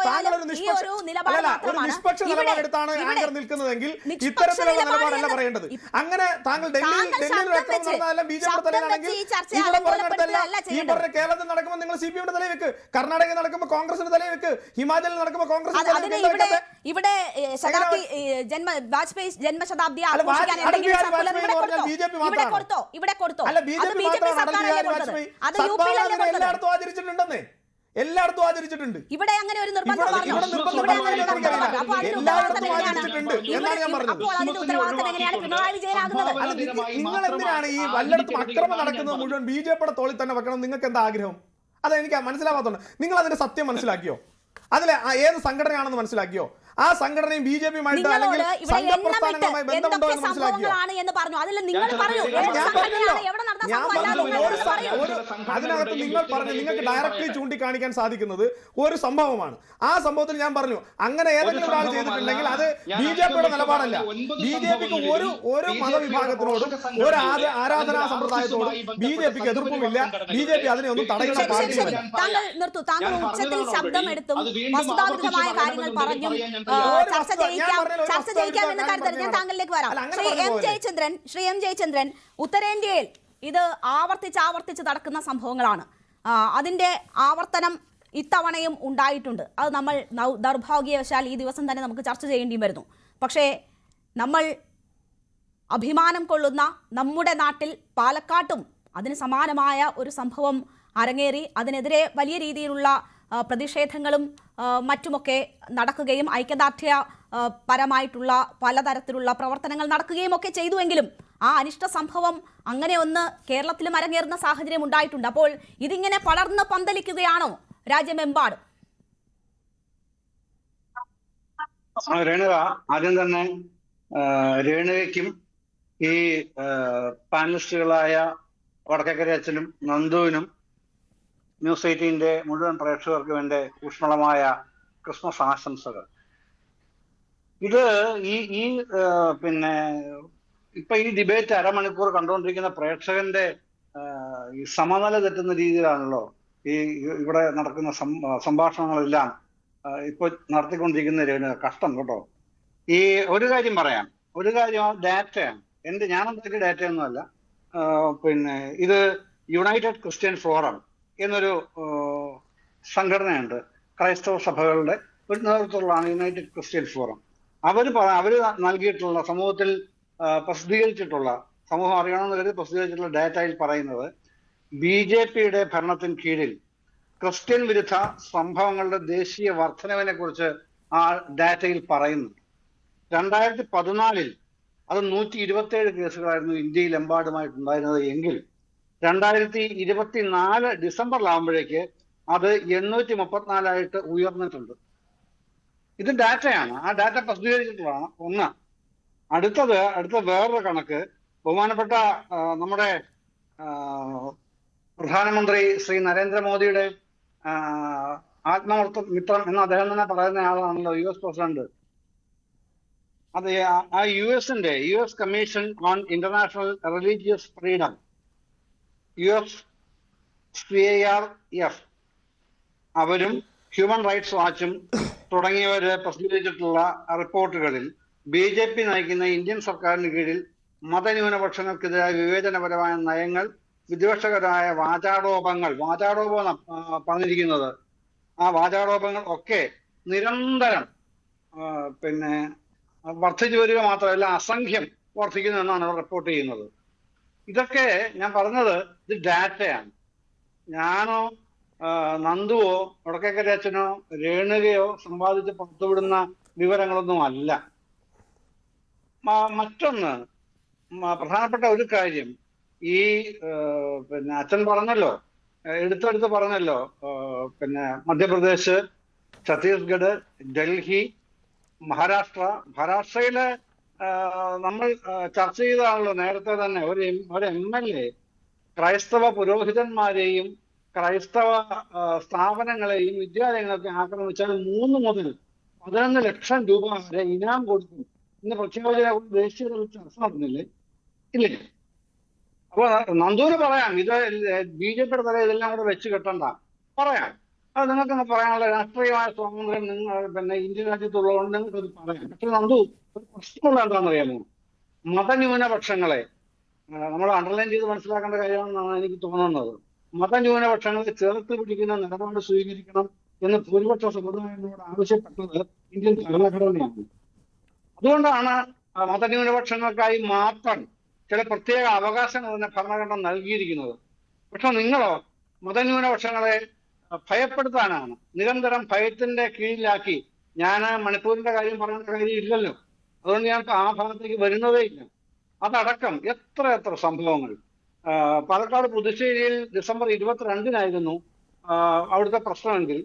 താങ്കൾ ഒരു നിഷ്പക്ഷ നിലപാടെടുത്താണ് ആങ്കർ നിൽക്കുന്നതെങ്കിൽ ഇത്തരത്തിലുള്ള നിലപാടല്ല പറയേണ്ടത്. അങ്ങനെ താങ്കൾ ഡൽഹിയിൽ നടന്നതെല്ലാം BJP-യുടെ തലയിലാണെങ്കിൽ ഇവിടെ ഈ പറഞ്ഞ കേരളത്തിൽ നടക്കുമ്പോൾ നിങ്ങൾ CPM-യുടെ തലയിൽ വെക്ക്, കർണാടകയിൽ നടക്കുമ്പോൾ കോൺഗ്രസിന്റെ തലയിൽ വെക്ക്, ഹിമാചലിൽ നടക്കുമ്പോൾ കോൺഗ്രസിന്റെ ഇവിടെ വാജ്പേയി ജന്മശതാബ്ദി എല്ലായിടത്തും ആചരിച്ചിട്ടുണ്ടെന്നേ, എല്ലായിടത്തും ആചരിച്ചിട്ടുണ്ട്. ഇവിടെ അങ്ങനെ ഒരു നിർബന്ധം നിങ്ങൾ എന്തിനാണ് ഈ വല്ലയിടത്തും അക്രമം നടക്കുന്നത് മുഴുവൻ BJP-യുടെ തോളിൽ തന്നെ വെക്കണം? നിങ്ങൾക്ക് എന്താ ആഗ്രഹം? അതെനിക്ക് മനസ്സിലാവാത്തതുകൊണ്ട് നിങ്ങൾ അതിന്റെ സത്യം മനസ്സിലാക്കിയോ? അതിലെ ഏത് സംഘടനയാണെന്ന് മനസ്സിലാക്കിയോ? ആ സംഘടനയും BJP-യുമായിട്ട് അല്ലെങ്കിൽ സംഘപ്രസ്ഥാനങ്ങളുമായി ബന്ധമുണ്ടോ എന്ന് മനസ്സിലാക്കിയോ? അതിനകത്ത് നിങ്ങൾ പറഞ്ഞു, നിങ്ങൾക്ക് ഡയറക്റ്റ്ലി ചൂണ്ടിക്കാണിക്കാൻ സാധിക്കുന്നത് ഒരു സംഭവമാണ്. ആ സംഭവത്തിൽ ഞാൻ പറഞ്ഞു, അങ്ങനെ ഏതെങ്കിലും ഒരാൾ ചെയ്തിട്ടുണ്ടെങ്കിൽ അത് BJP-യുടെ നിലപാടല്ല. BJP-ക്ക് ഒരു മതവിഭാഗത്തിനോടും ഒരു ആരാധനാ സമ്പ്രദായത്തോടും BJP-ക്ക് എതിർപ്പുമില്ല. BJP അതിനെ ഒന്നും തടയുന്ന പാർട്ടിയുമല്ല. താങ്കൾ ഉച്ചത്തിൽ ശബ്ദമെടുത്തും വസ്തുതാവിരുദ്ധമായ കാര്യങ്ങൾ പറഞ്ഞും ചർച്ച ചെയ്യിക്കാമെന്ന കാര്യത്തിൽ ഞാൻ താങ്കളിലേക്ക് വരാം. ശ്രീ എം ജയചന്ദ്രൻ, ഉത്തരേന്ത്യയിൽ ഇത് ആവർത്തിച്ച് നടക്കുന്ന സംഭവങ്ങളാണ്. അതിന്റെ ആവർത്തനം ഇത്തവണയും ഉണ്ടായിട്ടുണ്ട്. അത് നമ്മൾ ദൗർഭാഗ്യവശാൽ ഈ ദിവസം തന്നെ നമുക്ക് ചർച്ച ചെയ്യേണ്ടിയും വരുന്നു. പക്ഷേ നമ്മൾ അഭിമാനം കൊള്ളുന്ന നമ്മുടെ നാട്ടിൽ പാലക്കാട്ടും അതിന് സമാനമായ ഒരു സംഭവം അരങ്ങേറി. അതിനെതിരെ വലിയ രീതിയിലുള്ള പ്രതിഷേധങ്ങളും മറ്റുമൊക്കെ നടക്കുകയും ഐക്യദാർഢ്യ പരമായിട്ടുള്ള പലതരത്തിലുള്ള പ്രവർത്തനങ്ങൾ നടക്കുകയും ഒക്കെ ചെയ്തുവെങ്കിലും ആ അനിഷ്ട സംഭവം അങ്ങനെ ഒന്ന് കേരളത്തിലും അരങ്ങേറുന്ന സാഹചര്യം ഉണ്ടായിട്ടുണ്ട്. അപ്പോൾ ഇതിങ്ങനെ പടർന്ന് പന്തലിക്കുകയാണോ രാജ്യമെമ്പാടും? രേണുക, ആദ്യം തന്നെ രേണുകയ്ക്കും ഈ പാനലിസ്റ്റുകളായ വടക്കേക്കര അച്ഛനും നന്ദുവിനും ന്യൂസ് 18-ന്റെ മുഴുവൻ പ്രേക്ഷകർക്കും എൻ്റെ ഊഷ്മളമായ ക്രിസ്മസ് ആശംസകൾ. ഇത് ഈ പിന്നെ ഇപ്പൊ ഈ ഡിബേറ്റ് അരമണിക്കൂർ കണ്ടുകൊണ്ടിരിക്കുന്ന പ്രേക്ഷകന്റെ ഈ സമനില തെറ്റുന്ന രീതിയിലാണല്ലോ ഈ ഇവിടെ നടക്കുന്ന സംഭാഷണങ്ങളെല്ലാം ഇപ്പൊ നടത്തിക്കൊണ്ടിരിക്കുന്ന രേണുക. കഷ്ടം കേട്ടോ. ഈ ഒരു കാര്യം പറയാം, ഒരു കാര്യം ഡാറ്റയാണ്. ഞാനെന്തൊക്കെ ഡാറ്റയൊന്നുമല്ല. പിന്നെ ഇത് യുണൈറ്റഡ് ക്രിസ്ത്യൻ ഫോറം എന്നൊരു സംഘടനയുണ്ട്, ക്രൈസ്തവ സഭകളുടെ ഒരു നേതൃത്വമുള്ളതാണ് യുണൈറ്റഡ് ക്രിസ്ത്യൻ ഫോറം. അവര് നൽകിയിട്ടുള്ള സമൂഹത്തിൽ പ്രസിദ്ധീകരിച്ചിട്ടുള്ള, സമൂഹം അറിയണമെന്ന് കരുതി പ്രസിദ്ധീകരിച്ചിട്ടുള്ള ഡാറ്റയിൽ പറയുന്നത് BJP-യുടെ ഭരണത്തിന് കീഴിൽ ക്രിസ്ത്യൻ വിരുദ്ധ സംഭവങ്ങളുടെ ദേശീയ വർധനവിനെ കുറിച്ച് ആ ഡാറ്റയിൽ പറയുന്നു. 2014 അത് 127 കേസുകളായിരുന്നു ഇന്ത്യയിലെമ്പാടുമായിട്ടുണ്ടായിരുന്നത് എങ്കിൽ 2024 ഡിസംബറിലാകുമ്പോഴേക്ക് അത് 834 ഉയർന്നിട്ടുണ്ട്. ഇത് ഡാറ്റയാണ്. ആ ഡാറ്റ പ്രസിദ്ധീകരിച്ചിട്ടുള്ളതാണ് ഒന്ന്. അടുത്ത വേറൊരു കണക്ക് ബഹുമാനപ്പെട്ട നമ്മുടെ പ്രധാനമന്ത്രി ശ്രീ നരേന്ദ്രമോദിയുടെ ആത്മമിത്രം എന്ന് അദ്ദേഹം തന്നെ പറയുന്ന ആളാണല്ലോ US പ്രസിഡന്റ്. അത് ആ US commission on international religious freedom, USCIRF, അവരും ഹ്യൂമൻ റൈറ്റ്സ് വാച്ചും തുടങ്ങിയവര് പ്രസിദ്ധീകരിച്ചിട്ടുള്ള റിപ്പോർട്ടുകളിൽ BJP നയിക്കുന്ന ഇന്ത്യൻ സർക്കാരിന് കീഴിൽ മതന്യൂനപക്ഷങ്ങൾക്കെതിരായ വിവേചനപരമായ നയങ്ങൾ, വിദ്വേഷകരമായ വാചാടോപങ്ങൾ പറഞ്ഞിരിക്കുന്നത്, ആ വാചാടോപങ്ങൾ ഒക്കെ നിരന്തരം വർദ്ധിച്ചു വരിക മാത്രമല്ല അസംഖ്യം വർദ്ധിക്കുന്നു എന്നാണ് അവർ റിപ്പോർട്ട് ചെയ്യുന്നത്. ഇതൊക്കെ ഞാൻ പറഞ്ഞത് ഇത് ഡാറ്റയാണ്. ഞാനോ നന്ദുവോ വടക്കേക്കര അച്ഛനോ രേണുകയോ സമ്പാദിച്ച് പുറത്തുവിടുന്ന വിവരങ്ങളൊന്നും അല്ല. മറ്റൊന്ന് പ്രധാനപ്പെട്ട ഒരു കാര്യം, ഈ അച്ഛൻ പറഞ്ഞല്ലോ, എടുത്തെടുത്ത് പറഞ്ഞല്ലോ, മധ്യപ്രദേശ്, ഛത്തീസ്ഗഡ്, ഡൽഹി, മഹാരാഷ്ട്രയില് നമ്മൾ ചർച്ച ചെയ്തതാണല്ലോ നേരത്തെ തന്നെ. ഒരു MLA ക്രൈസ്തവ പുരോഹിതന്മാരെയും ക്രൈസ്തവ സ്ഥാപനങ്ങളെയും വിദ്യാലയങ്ങളൊക്കെ ആക്രമിച്ചാൽ 3 മുതൽ 11 ലക്ഷം രൂപ വരെ ഇനാം കൊടുക്കും ഇന്ന് പ്രഖ്യാപന ദേശീയ ചർച്ച നടന്നില്ലേ? ഇല്ലേ? അപ്പൊ നന്ദൂര് പറയാം, ഇത് BJPയുടെ തല ഇതെല്ലാം കൂടെ വെച്ച് കെട്ടണ്ട, പറയാം. അത് നിങ്ങൾക്കൊന്ന് പറയാനുള്ള രാഷ്ട്രീയമായ സ്വാതന്ത്ര്യം ഇന്ത്യ രാജ്യത്തുള്ളതുകൊണ്ട് നിങ്ങൾക്കത് പറയാം. പക്ഷെ നന്ദു, ഒരു പ്രശ്നമുള്ള എന്താണെന്നറിയാമോ? മതന്യൂനപക്ഷങ്ങളെ നമ്മൾ അണ്ടർലൈൻ ചെയ്ത് മനസ്സിലാക്കേണ്ട കാര്യമാണെന്നാണ് എനിക്ക് തോന്നുന്നത്. മതന്യൂനപക്ഷങ്ങളെ ചേർത്ത് പിടിക്കുന്ന നിലപാട് സ്വീകരിക്കണം എന്ന് ഭൂരിപക്ഷ സമുദായങ്ങളോട് ആവശ്യപ്പെട്ടത് ഇന്ത്യൻ ഭരണഘടനയാണ്. അതുകൊണ്ടാണ് മതന്യൂനപക്ഷങ്ങൾക്കായി മാത്രം ചില പ്രത്യേക അവകാശങ്ങൾ തന്നെ ഭരണഘടന നൽകിയിരിക്കുന്നത്. പക്ഷെ നിങ്ങളോ മതന്യൂനപക്ഷങ്ങളെ ഭയപ്പെടുത്താനാണ്, നിരന്തരം ഭയത്തിന്റെ കീഴിലാക്കി. ഞാൻ മണിപ്പൂരിന്റെ കാര്യം പറയേണ്ട കാര്യം ഇല്ലല്ലോ, അതുകൊണ്ട് ഞാൻ ആ ഭാഗത്തേക്ക് വരുന്നതേ ഇല്ല. അതടക്കം എത്ര സംഭവങ്ങൾ. പാലക്കാട് പുതുശ്ശേരിയിൽ ഡിസംബർ 22-നായിരുന്നു അവിടുത്തെ പ്രശ്നമെങ്കിൽ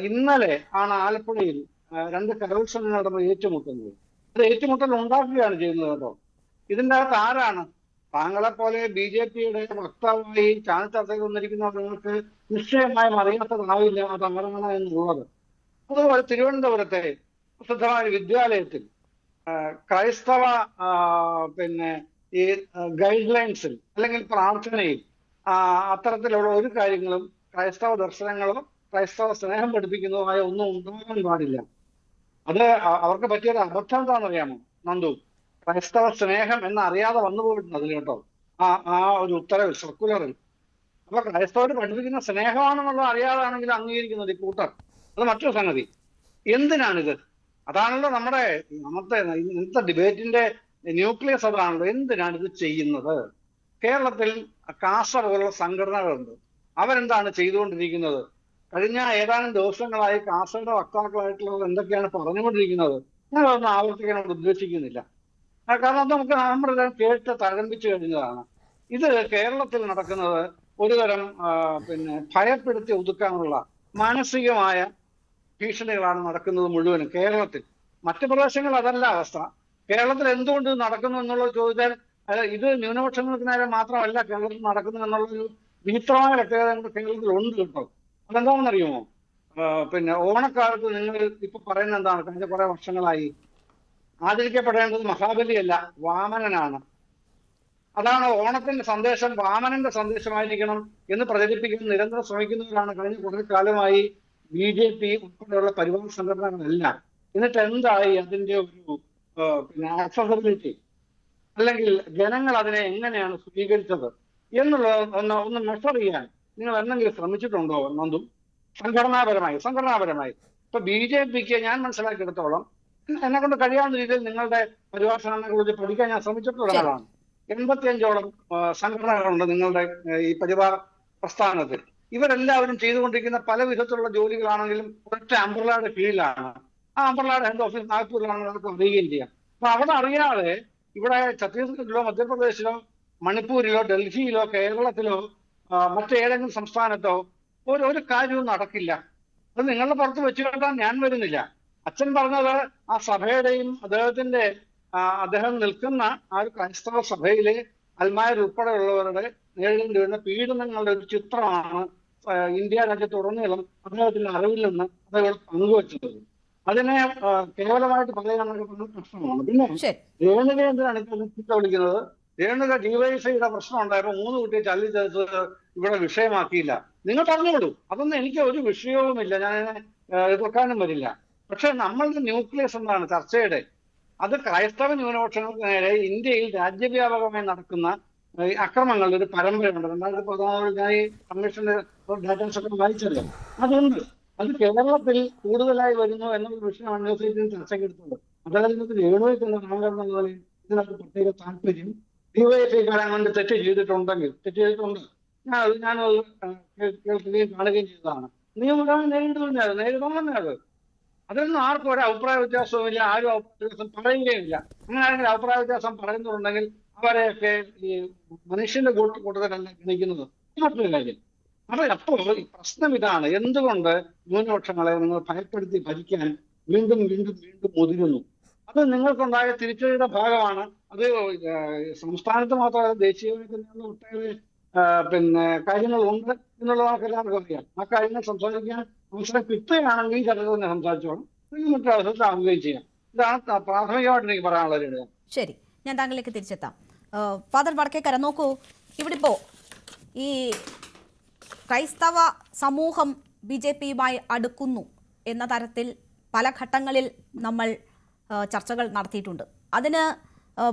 ഇന്നലെ ആണ് ആലപ്പുഴയിൽ 2 കലോത്സവങ്ങൾ നടന്ന ഏറ്റുമുട്ടുന്നത്. അത് ഏറ്റുമുട്ടൽ ഉണ്ടാക്കുകയാണ് ചെയ്യുന്നത് കേട്ടോ. ഇതിൻ്റെ അകത്ത് ആരാണ്? താങ്കളെ പോലെ BJPയുടെ വക്താവായി ചാനൽ ചർച്ചയിൽ വന്നിരിക്കുന്നവർക്ക് നിശ്ചയമായും അറിയാത്തതാവില്ല അത് ആരാണ് എന്നുള്ളത്. അതുപോലെ തിരുവനന്തപുരത്തെ പ്രസിദ്ധമായ വിദ്യാലയത്തിൽ ക്രൈസ്തവ ഈ ഗൈഡ് ലൈൻസിൽ അല്ലെങ്കിൽ പ്രാർത്ഥനയിൽ അത്തരത്തിലുള്ള ഒരു കാര്യങ്ങളും ക്രൈസ്തവ ദർശനങ്ങളോ ക്രൈസ്തവ സ്നേഹം പഠിപ്പിക്കുന്നതുമായ ഒന്നും ഉണ്ടാകാൻ പാടില്ല. അത് അവർക്ക് പറ്റിയൊരു അബദ്ധം എന്താണെന്നറിയാമോ നന്ദു? ക്രൈസ്തവ സ്നേഹം എന്ന് അറിയാതെ വന്നു പോയിട്ടുണ്ട് അതിൽ കേട്ടോ, ആ ഒരു ഉത്തരവിൽ, സർക്കുലറിൽ. അപ്പൊ ക്രൈസ്തവർ പഠിപ്പിക്കുന്ന സ്നേഹമാണെന്നുള്ളത് അറിയാതാണെങ്കിൽ അംഗീകരിക്കുന്നത് ഈ കൂട്ടർ, അത് മറ്റൊരു സംഗതി. എന്തിനാണിത്? അതാണല്ലോ നമ്മുടെ ഇന്നത്തെ ഡിബേറ്റിന്റെ ന്യൂക്ലിയസ്. അതാണല്ലോ എന്തിനാണ് ഇത് ചെയ്യുന്നത്. കേരളത്തിൽ കാസ പോലുള്ള സംഘടനകളുണ്ട്. അവരെന്താണ് ചെയ്തുകൊണ്ടിരിക്കുന്നത്? കഴിഞ്ഞ ഏതാനും ദിവസങ്ങളായി കാസയുടെ വക്താക്കളായിട്ടുള്ളത് എന്തൊക്കെയാണ് പറഞ്ഞുകൊണ്ടിരിക്കുന്നത് ഞാനതൊന്നും ആവർത്തിക്കാൻ ഉദ്ദേശിക്കുന്നില്ല. കാരണം നമുക്ക് നമ്മളെല്ലാം കേട്ട് തഴമ്പിച്ചു കഴിഞ്ഞതാണ്. ഇത് കേരളത്തിൽ നടക്കുന്നത് ഒരുതരം ഭയപ്പെടുത്തി ഒതുക്കാനുള്ള മാനസികമായ ഭീഷണികളാണ് നടക്കുന്നത് മുഴുവനും കേരളത്തിൽ. മറ്റു പ്രദേശങ്ങൾ അതല്ല അവസ്ഥ. കേരളത്തിൽ എന്തുകൊണ്ട് നടക്കുന്നു എന്നുള്ളത് ചോദിച്ചാൽ ഇത് ന്യൂനപക്ഷങ്ങൾക്ക് നേരെ മാത്രമല്ല കേരളത്തിൽ നടക്കുന്നു എന്നുള്ളൊരു വിചിത്രമായ പ്രത്യേകത കേരളത്തിൽ ഉണ്ട് കേട്ടോ. അതെന്താണെന്നറിയുമോ? ഓണക്കാലത്ത് നിങ്ങൾ ഇപ്പൊ പറയുന്നത് എന്താണ്? കഴിഞ്ഞ കുറെ വർഷങ്ങളായി ആചരിക്കപ്പെടേണ്ടത് മഹാബലിയല്ല, വാമനനാണ്. അതാണ് ഓണത്തിന്റെ സന്ദേശം, വാമനന്റെ സന്ദേശമായിരിക്കണം എന്ന് പ്രചരിപ്പിക്കാൻ നിരന്തരം ശ്രമിക്കുന്നവരാണ് കഴിഞ്ഞ കുറെ കാലമായി BJP ഉൾപ്പെടെയുള്ള പരിവാർ സംഘടനകളെല്ലാം. എന്നിട്ട് എന്തായി അതിന്റെ ഒരു ആക്സസിബിലിറ്റി, അല്ലെങ്കിൽ ജനങ്ങൾ അതിനെ എങ്ങനെയാണ് സ്വീകരിച്ചത് എന്നുള്ളത് ഒന്ന് മെഷർ ചെയ്യാൻ നിങ്ങൾ എന്തെങ്കിലും ശ്രമിച്ചിട്ടുണ്ടോ നന്ദു? സംഘടനാപരമായി ഇപ്പൊ BJPക്ക് ഞാൻ മനസ്സിലാക്കിയെടുത്തോളം എന്നെ കൊണ്ട് കഴിയാവുന്ന രീതിയിൽ നിങ്ങളുടെ പരിവാർ സംഘടനകളെ കുറിച്ച് പഠിക്കാൻ ഞാൻ ശ്രമിച്ചിട്ടുള്ള ഒരാളാണ്. 85ഓളം സംഘടനകളുണ്ട് നിങ്ങളുടെ ഈ പരിവാർ പ്രസ്ഥാനത്തിൽ. ഇവരെല്ലാവരും ചെയ്തുകൊണ്ടിരിക്കുന്ന പല വിധത്തിലുള്ള ജോലികളാണെങ്കിലും ഒറ്റ അംബ്രലയുടെ കീഴിലാണ്. ആ അംബ്രലയുടെ ഹെഡ് ഓഫീസ് നാഗ്പൂരിലാണെന്ന് നമുക്ക് അറിയുകയും ചെയ്യാം. അപ്പൊ അവിടെ അറിയാതെ ഇവിടെ ഛത്തീസ്ഗഡിലോ മധ്യപ്രദേശിലോ മണിപ്പൂരിലോ ഡൽഹിയിലോ കേരളത്തിലോ മറ്റേതെങ്കിലും സംസ്ഥാനത്തോ ഒരു കാര്യവും നടക്കില്ല. അത് നിങ്ങളുടെ പുറത്ത് വെച്ച് കെട്ടാൻ ഞാൻ വരുന്നില്ല. അച്ഛൻ പറഞ്ഞത് ആ സഭയുടെയും അദ്ദേഹം നിൽക്കുന്ന ആ ഒരു ക്രൈസ്തവ സഭയിലെ അൽമാരുൾപ്പെടെയുള്ളവരുടെ നേരിടേണ്ടി വരുന്ന പീഡനങ്ങളുടെ ഒരു ചിത്രമാണ് ഇന്ത്യ രാജ്യത്തുടനീളം അദ്ദേഹത്തിന്റെ അറിവിൽ നിന്ന് അദ്ദേഹം പങ്കുവച്ചത്. അതിനെ കേവലമായിട്ട് പറയാനൊക്കെ പ്രശ്നമാണ്. പിന്നെ രേണുക എന്തിനാണ് ചീത്ത വിളിക്കുന്നത്? രേണുക ഡിവൈഎഫ്ഐയുടെ പ്രശ്നം ഉണ്ടായപ്പോൾ 3 കുട്ടിയെ ചലിച്ചത് ഇവിടെ വിഷയമാക്കിയില്ല. നിങ്ങൾ പറഞ്ഞോളൂ, അതൊന്നും എനിക്ക് ഒരു വിഷയവുമില്ല, ഞാൻ എതിർക്കാനും വരില്ല. പക്ഷെ നമ്മളുടെ ന്യൂക്ലിയസ് എന്താണ് ചർച്ചയുടെ? അത് ക്രൈസ്തവ ന്യൂനപക്ഷങ്ങൾക്ക് നേരെ ഇന്ത്യയിൽ രാജ്യവ്യാപകമായി നടക്കുന്ന അക്രമങ്ങളുടെ ഒരു പരമ്പരയുണ്ട്. 2014 ഞാൻ ഈ കമ്മീഷന്റെ ഡാറ്റാസ് ഒക്കെ വായിച്ചല്ലോ. അതുണ്ട്. അത് കേരളത്തിൽ കൂടുതലായി വരുന്നു എന്നുള്ള വിഷയമാണ് ന്യൂസ് 18 ചർച്ചയ്ക്കെടുത്തത്. അതായത് ഇതിനകത്ത് രേണുവയ്ക്കുള്ള നാമകരണം എന്നതുപോലെ ഇതിനകത്ത് പ്രത്യേക താല്പര്യം ഡിവൈഎഫ്ഐക്കാരൻ കൊണ്ട് തെറ്റ് ചെയ്തിട്ടുണ്ട്, ഞാനത് കേൾക്കുകയും കാണുകയും ചെയ്തതാണ്. നിയമപരമായി നേരിടണമെന്നേ അത്. അതിലൊന്നും ആർക്കും ഒരു അഭിപ്രായ വ്യത്യാസവുമില്ല, ആരും അഭിപ്രായ വ്യത്യാസം പറയുകയില്ല. അങ്ങനെ ആരെങ്കിലും അഭിപ്രായ വ്യത്യാസം പറയുന്നുണ്ടെങ്കിൽ അവരെയൊക്കെ ഈ മനുഷ്യന്റെ കൂട്ടത്തിലല്ല ഗണിക്കുന്നത്. മറ്റൊരു കാര്യം, അപ്പോൾ ഈ പ്രശ്നം ഇതാണ്, എന്തുകൊണ്ട് ന്യൂനപക്ഷങ്ങളെ നിങ്ങൾ ഭയപ്പെടുത്തി ഭരിക്കാൻ വീണ്ടും വീണ്ടും വീണ്ടും മുതിരുന്നു? അത് നിങ്ങൾക്കുണ്ടായ തിരിച്ചടിയുടെ ഭാഗമാണ്. അത് സംസ്ഥാനത്ത് മാത്രമല്ല, ദേശീയതലത്തിൽ ഒട്ടേറെ കാര്യങ്ങളുണ്ട് എന്നുള്ളത് നമുക്ക് എല്ലാവർക്കും അറിയാം. ആ കാര്യങ്ങൾ സംസാരിക്കാൻ അവസരം കിട്ടുകയാണെങ്കിൽ ചിലത് തന്നെ സംസാരിച്ചോളും, മറ്റു അവസരത്തിൽ ആവുകയും ചെയ്യാം. ഇതാണ് പ്രാഥമികമായിട്ട് എനിക്ക് പറയാനുള്ളത്. ശരി, ഞാൻ താങ്കളിലേക്ക് തിരിച്ചെത്താം. ഫാദർ വടക്കേക്കര, നോക്കൂ, ഇവിടെ ഇപ്പോൾ ഈ ക്രൈസ്തവ സമൂഹം BJPയുമായി അടുക്കുന്നു എന്ന തരത്തിൽ പല ഘട്ടങ്ങളിൽ നമ്മൾ ചർച്ചകൾ നടത്തിയിട്ടുണ്ട്. അതിന്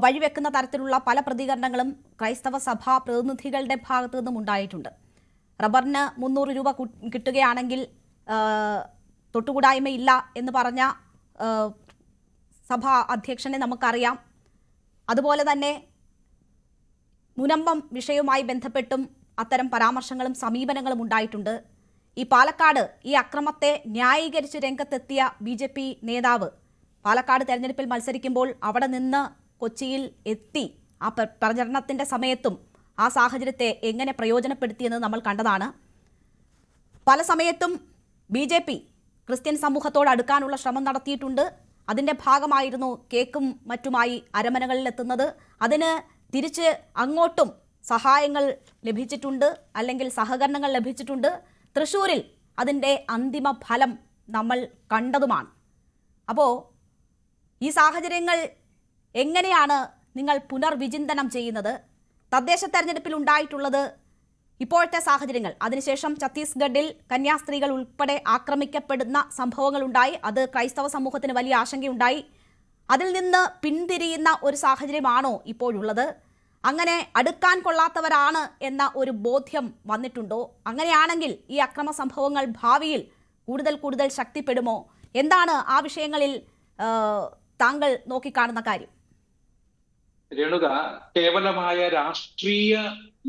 വഴിവെക്കുന്ന തരത്തിലുള്ള പല പ്രതികരണങ്ങളും ക്രൈസ്തവ സഭാ പ്രതിനിധികളുടെ ഭാഗത്തു നിന്നും ഉണ്ടായിട്ടുണ്ട്. റബ്ബറിന് 300 രൂപ കിട്ടുകയാണെങ്കിൽ തൊട്ടുകൂടായ്മയില്ല എന്ന് പറഞ്ഞ സഭാ അധ്യക്ഷനെ നമുക്കറിയാം. അതുപോലെ തന്നെ മുനമ്പം വിഷയവുമായി ബന്ധപ്പെട്ടും അത്തരം പരാമർശങ്ങളും സമീപനങ്ങളും ഉണ്ടായിട്ടുണ്ട്. ഈ പാലക്കാട് ഈ അക്രമത്തെ ന്യായീകരിച്ച് രംഗത്തെത്തിയ BJP നേതാവ് പാലക്കാട് തെരഞ്ഞെടുപ്പിൽ മത്സരിക്കുമ്പോൾ അവിടെ നിന്ന് കൊച്ചിയിൽ എത്തി ആ പ്രചരണത്തിന്റെ സമയത്തും ആ സാഹചര്യത്തെ എങ്ങനെ പ്രയോജനപ്പെടുത്തിയെന്ന് നമ്മൾ കണ്ടതാണ്. പല സമയത്തും BJP ക്രിസ്ത്യൻ സമൂഹത്തോട് അടുക്കാനുള്ള ശ്രമം നടത്തിയിട്ടുണ്ട്. അതിൻ്റെ ഭാഗമായിരുന്നു കേക്കും മറ്റുമായി അരമനകളിലെത്തുന്നത്. അതിന് തിരിച്ച് അങ്ങോട്ടും സഹായങ്ങൾ ലഭിച്ചിട്ടുണ്ട്, അല്ലെങ്കിൽ സഹകരണങ്ങൾ ലഭിച്ചിട്ടുണ്ട്. തൃശ്ശൂരിൽ അതിൻ്റെ അന്തിമ ഫലം നമ്മൾ കണ്ടതുമാണ്. അപ്പോൾ ഈ സാഹചര്യങ്ങൾ എങ്ങനെയാണ് നിങ്ങൾ പുനർവിചിന്തനം ചെയ്യുന്നത്? തദ്ദേശ തെരഞ്ഞെടുപ്പിൽ ഉണ്ടായിട്ടുള്ളത് ഇപ്പോഴത്തെ സാഹചര്യങ്ങൾ, അതിനുശേഷം ഛത്തീസ്ഗഡിൽ കന്യാസ്ത്രീകൾ ഉൾപ്പെടെ ആക്രമിക്കപ്പെടുന്ന സംഭവങ്ങളുണ്ടായി. അത് ക്രൈസ്തവ സമൂഹത്തിന് വലിയ ആശങ്കയുണ്ടായി. അതിൽ നിന്ന് പിന്തിരിയുന്ന ഒരു സാഹചര്യമാണോ ഇപ്പോഴുള്ളത്? അങ്ങനെ അടുക്കാൻ കൊള്ളാത്തവരാണ് എന്ന ഒരു ബോധ്യം വന്നിട്ടുണ്ടോ? അങ്ങനെയാണെങ്കിൽ ഈ അക്രമ സംഭവങ്ങൾ ഭാവിയിൽ കൂടുതൽ ശക്തിപ്പെടുമോ? എന്താണ് ആ വിഷയങ്ങളിൽ താങ്കൾ നോക്കിക്കാണുന്ന കാര്യം? രേണുക, കേവലമായ രാഷ്ട്രീയ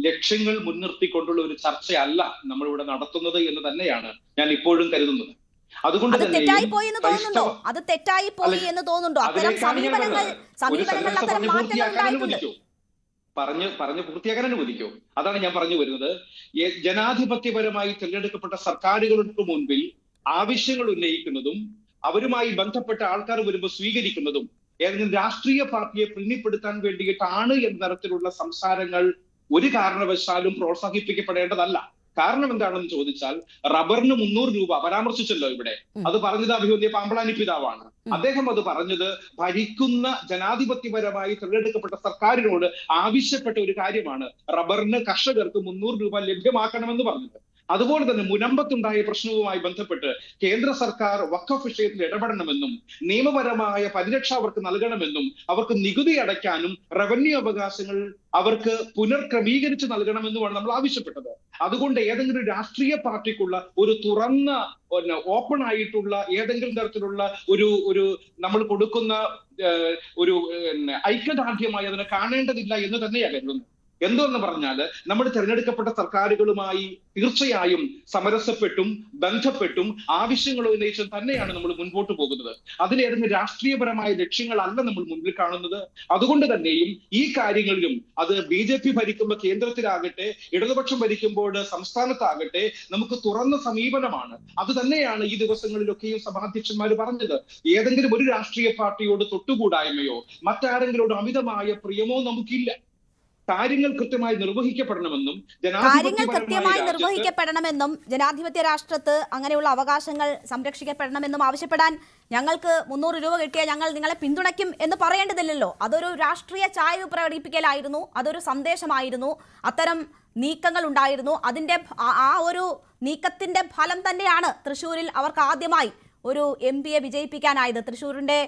ലക്ഷ്യങ്ങൾ മുൻനിർത്തിക്കൊണ്ടുള്ള ഒരു ചർച്ചയല്ല നമ്മളിവിടെ നടത്തുന്നത് എന്ന് തന്നെയാണ് ഞാൻ ഇപ്പോഴും കരുതുന്നത്. അതുകൊണ്ട് അത് തെറ്റായി പോയി എന്ന് തോന്നുന്നുണ്ടോ? അത്തരം സമീപനങ്ങൾ അത്തരം മാറ്റങ്ങൾ ഉണ്ടായിട്ടുണ്ട്. പറഞ്ഞു പൂർത്തിയാക്കാൻ അനുവദിക്കോ? അതാണ് ഞാൻ പറഞ്ഞു വരുന്നത്. ജനാധിപത്യപരമായി തിരഞ്ഞെടുക്കപ്പെട്ട സർക്കാരുകൾക്ക് മുൻപിൽ ആവശ്യങ്ങൾ ഉന്നയിക്കുന്നതും അവരുമായി ബന്ധപ്പെട്ട ആൾക്കാർ വരുമ്പോൾ സ്വീകരിക്കുന്നതും ഏതെങ്കിലും രാഷ്ട്രീയ പാർട്ടിയെ പ്രീണിപ്പെടുത്താൻ വേണ്ടിയിട്ടാണ് എന്ന തരത്തിലുള്ള സംസാരങ്ങൾ ഒരു കാരണവശാലും പ്രോത്സാഹിപ്പിക്കപ്പെടേണ്ടതല്ല. കാരണം എന്താണെന്ന് ചോദിച്ചാൽ, റബ്ബറിന് 300 രൂപ പരാമർശിച്ചല്ലോ ഇവിടെ. അത് പറഞ്ഞത് അഭിവന്യ പാമ്പളാനി പിതാവാണ്. അദ്ദേഹം അത് പറഞ്ഞത് ഭരിക്കുന്ന ജനാധിപത്യപരമായി തിരഞ്ഞെടുക്കപ്പെട്ട സർക്കാരിനോട് ആവശ്യപ്പെട്ട ഒരു കാര്യമാണ്. റബ്ബറിന് കർഷകർക്ക് 300 രൂപ ലഭ്യമാക്കണമെന്ന് പറഞ്ഞത്. അതുപോലെ തന്നെ മുനമ്പത്തുണ്ടായ പ്രശ്നവുമായി ബന്ധപ്പെട്ട് കേന്ദ്ര സർക്കാർ വഖഫ് വിഷയത്തിൽ ഇടപെടണമെന്നും നിയമപരമായ പരിരക്ഷ അവർക്ക് നൽകണമെന്നും അവർക്ക് നികുതി അടയ്ക്കാനും റവന്യൂ അവകാശങ്ങൾ അവർക്ക് പുനർക്രമീകരിച്ച് നൽകണമെന്നുമാണ് നമ്മൾ ആവശ്യപ്പെട്ടത്. അതുകൊണ്ട് ഏതെങ്കിലും രാഷ്ട്രീയ പാർട്ടിക്കുള്ള ഒരു തുറന്ന ഓപ്പൺ ആയിട്ടുള്ള ഏതെങ്കിലും തരത്തിലുള്ള ഒരു നമ്മൾ കൊടുക്കുന്ന ഒരു ഐക്യദാർഢ്യമായി അതിനെ കാണേണ്ടതില്ല എന്ന് തന്നെയാണ് കരുതുന്നത്. എന്തെന്ന് പറഞ്ഞാൽ നമ്മൾ തിരഞ്ഞെടുക്കപ്പെട്ട സർക്കാരുകളുമായി തീർച്ചയായും സമരസപ്പെട്ടും ബന്ധപ്പെട്ടും ആവശ്യങ്ങൾ ഉന്നയിച്ചും തന്നെയാണ് നമ്മൾ മുൻപോട്ട് പോകുന്നത്. അതിലേതെങ്കിലും രാഷ്ട്രീയപരമായ ലക്ഷ്യങ്ങളല്ല നമ്മൾ മുന്നിൽ കാണുന്നത്. അതുകൊണ്ട് തന്നെയും ഈ കാര്യങ്ങളിലും അത് BJP ഭരിക്കുമ്പോൾ കേന്ദ്രത്തിലാകട്ടെ, ഇടതുപക്ഷം ഭരിക്കുമ്പോൾ സംസ്ഥാനത്താകട്ടെ, നമുക്ക് തുറന്ന സമീപനമാണ്. അത് തന്നെയാണ് ഈ ദിവസങ്ങളിലൊക്കെയും സഭാധ്യക്ഷന്മാർ പറഞ്ഞത്. ഏതെങ്കിലും ഒരു രാഷ്ട്രീയ പാർട്ടിയോട് തൊട്ടുകൂടായ്മയോ മറ്റാരെങ്കിലോട് അമിതമായ പ്രിയമോ നമുക്കില്ല. കാര്യങ്ങൾ കൃത്യമായി നിർവഹിക്കപ്പെടണമെന്നും ജനാധിപത്യ രാഷ്ട്രത്ത് അങ്ങനെയുള്ള അവകാശങ്ങൾ സംരക്ഷിക്കപ്പെടണമെന്നും ആവശ്യപ്പെടാൻ ഞങ്ങൾക്ക് 300 രൂപ കിട്ടിയാൽ ഞങ്ങൾ നിങ്ങളെ പിന്തുണയ്ക്കും എന്ന് പറയേണ്ടതില്ലല്ലോ. അതൊരു രാഷ്ട്രീയ ചായ്വ് പ്രകടിപ്പിക്കലായിരുന്നു, അതൊരു സന്ദേശമായിരുന്നു, അത്തരം നീക്കങ്ങൾ ഉണ്ടായിരുന്നു. അതിന്റെ ആ ഒരു നീക്കത്തിന്റെ ഫലം തന്നെയാണ് തൃശ്ശൂരിൽ അവർക്ക് ആദ്യമായി ഒരു MP വിജയിപ്പിക്കാനായത്. തൃശ്ശൂരിന്റെ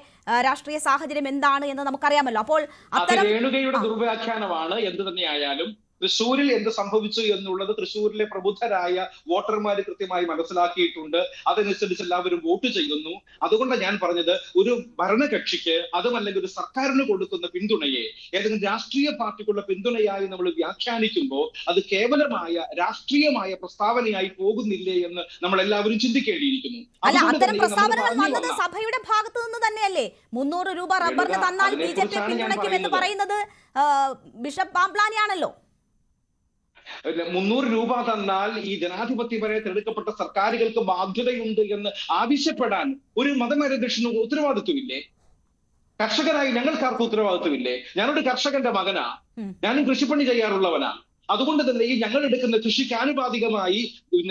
രാഷ്ട്രീയ സാഹചര്യം എന്താണ് എന്ന് നമുക്കറിയാമല്ലോ. അപ്പോൾ അത്തരം രേണുകയുടെ ദുർവ്യാഖ്യാനമാണ് എന്ത് തന്നെയായാലും തൃശ്ശൂരിൽ എന്ത് സംഭവിച്ചു എന്നുള്ളത് തൃശ്ശൂരിലെ പ്രബുദ്ധരായ വോട്ടർമാർ കൃത്യമായി മനസ്സിലാക്കിയിട്ടുണ്ട്. അതനുസരിച്ച് എല്ലാവരും വോട്ട് ചെയ്യുന്നു. അതുകൊണ്ട് ഞാൻ പറഞ്ഞത്, ഒരു ഭരണകക്ഷിക്ക് അതുമല്ലെങ്കിൽ ഒരു സർക്കാരിന് കൊടുക്കുന്ന പിന്തുണയെ ഏതെങ്കിലും രാഷ്ട്രീയ പാർട്ടിക്കുള്ള പിന്തുണയായി നമ്മൾ വ്യാഖ്യാനിക്കുമ്പോൾ അത് കേവലമായ രാഷ്ട്രീയമായ പ്രസ്താവനയായി പോകുന്നില്ലേ എന്ന് നമ്മൾ എല്ലാവരും ചിന്തിക്കേണ്ടിയിരിക്കുന്നു. അല്ല, അത്തരം പ്രസ്താവനകൾ വന്നത് സഭയുടെ ഭാഗത്തു നിന്ന് തന്നെയല്ലേ? 300 രൂപ റബ്ബറിന് തന്നാൽ BJP പിന്തുണയ്ക്കും എന്ന് പറയുന്നത് ബിഷപ്പ് പാംപ്ലാനിയാണല്ലോ. 300 രൂപ തന്നാൽ ഈ ജനാധിപത്യപരമായി തിരഞ്ഞെടുക്കപ്പെട്ട സർക്കാരുകൾക്ക് ബാധ്യതയുണ്ട് എന്ന് ആവശ്യപ്പെടാൻ ഒരു മതമരദക്ഷിന് ഉത്തരവാദിത്വമില്ലേ? കർഷകരായി ഞങ്ങൾക്കാർക്ക് ഉത്തരവാദിത്വമില്ലേ? ഞാനൊരു കർഷകന്റെ മകനാ, ഞാനും കൃഷിപ്പണി ചെയ്യാറുള്ളവനാ. അതുകൊണ്ട് തന്നെ ഈ ഞങ്ങൾ എടുക്കുന്ന കൃഷിക്ക് ആനുപാതികമായി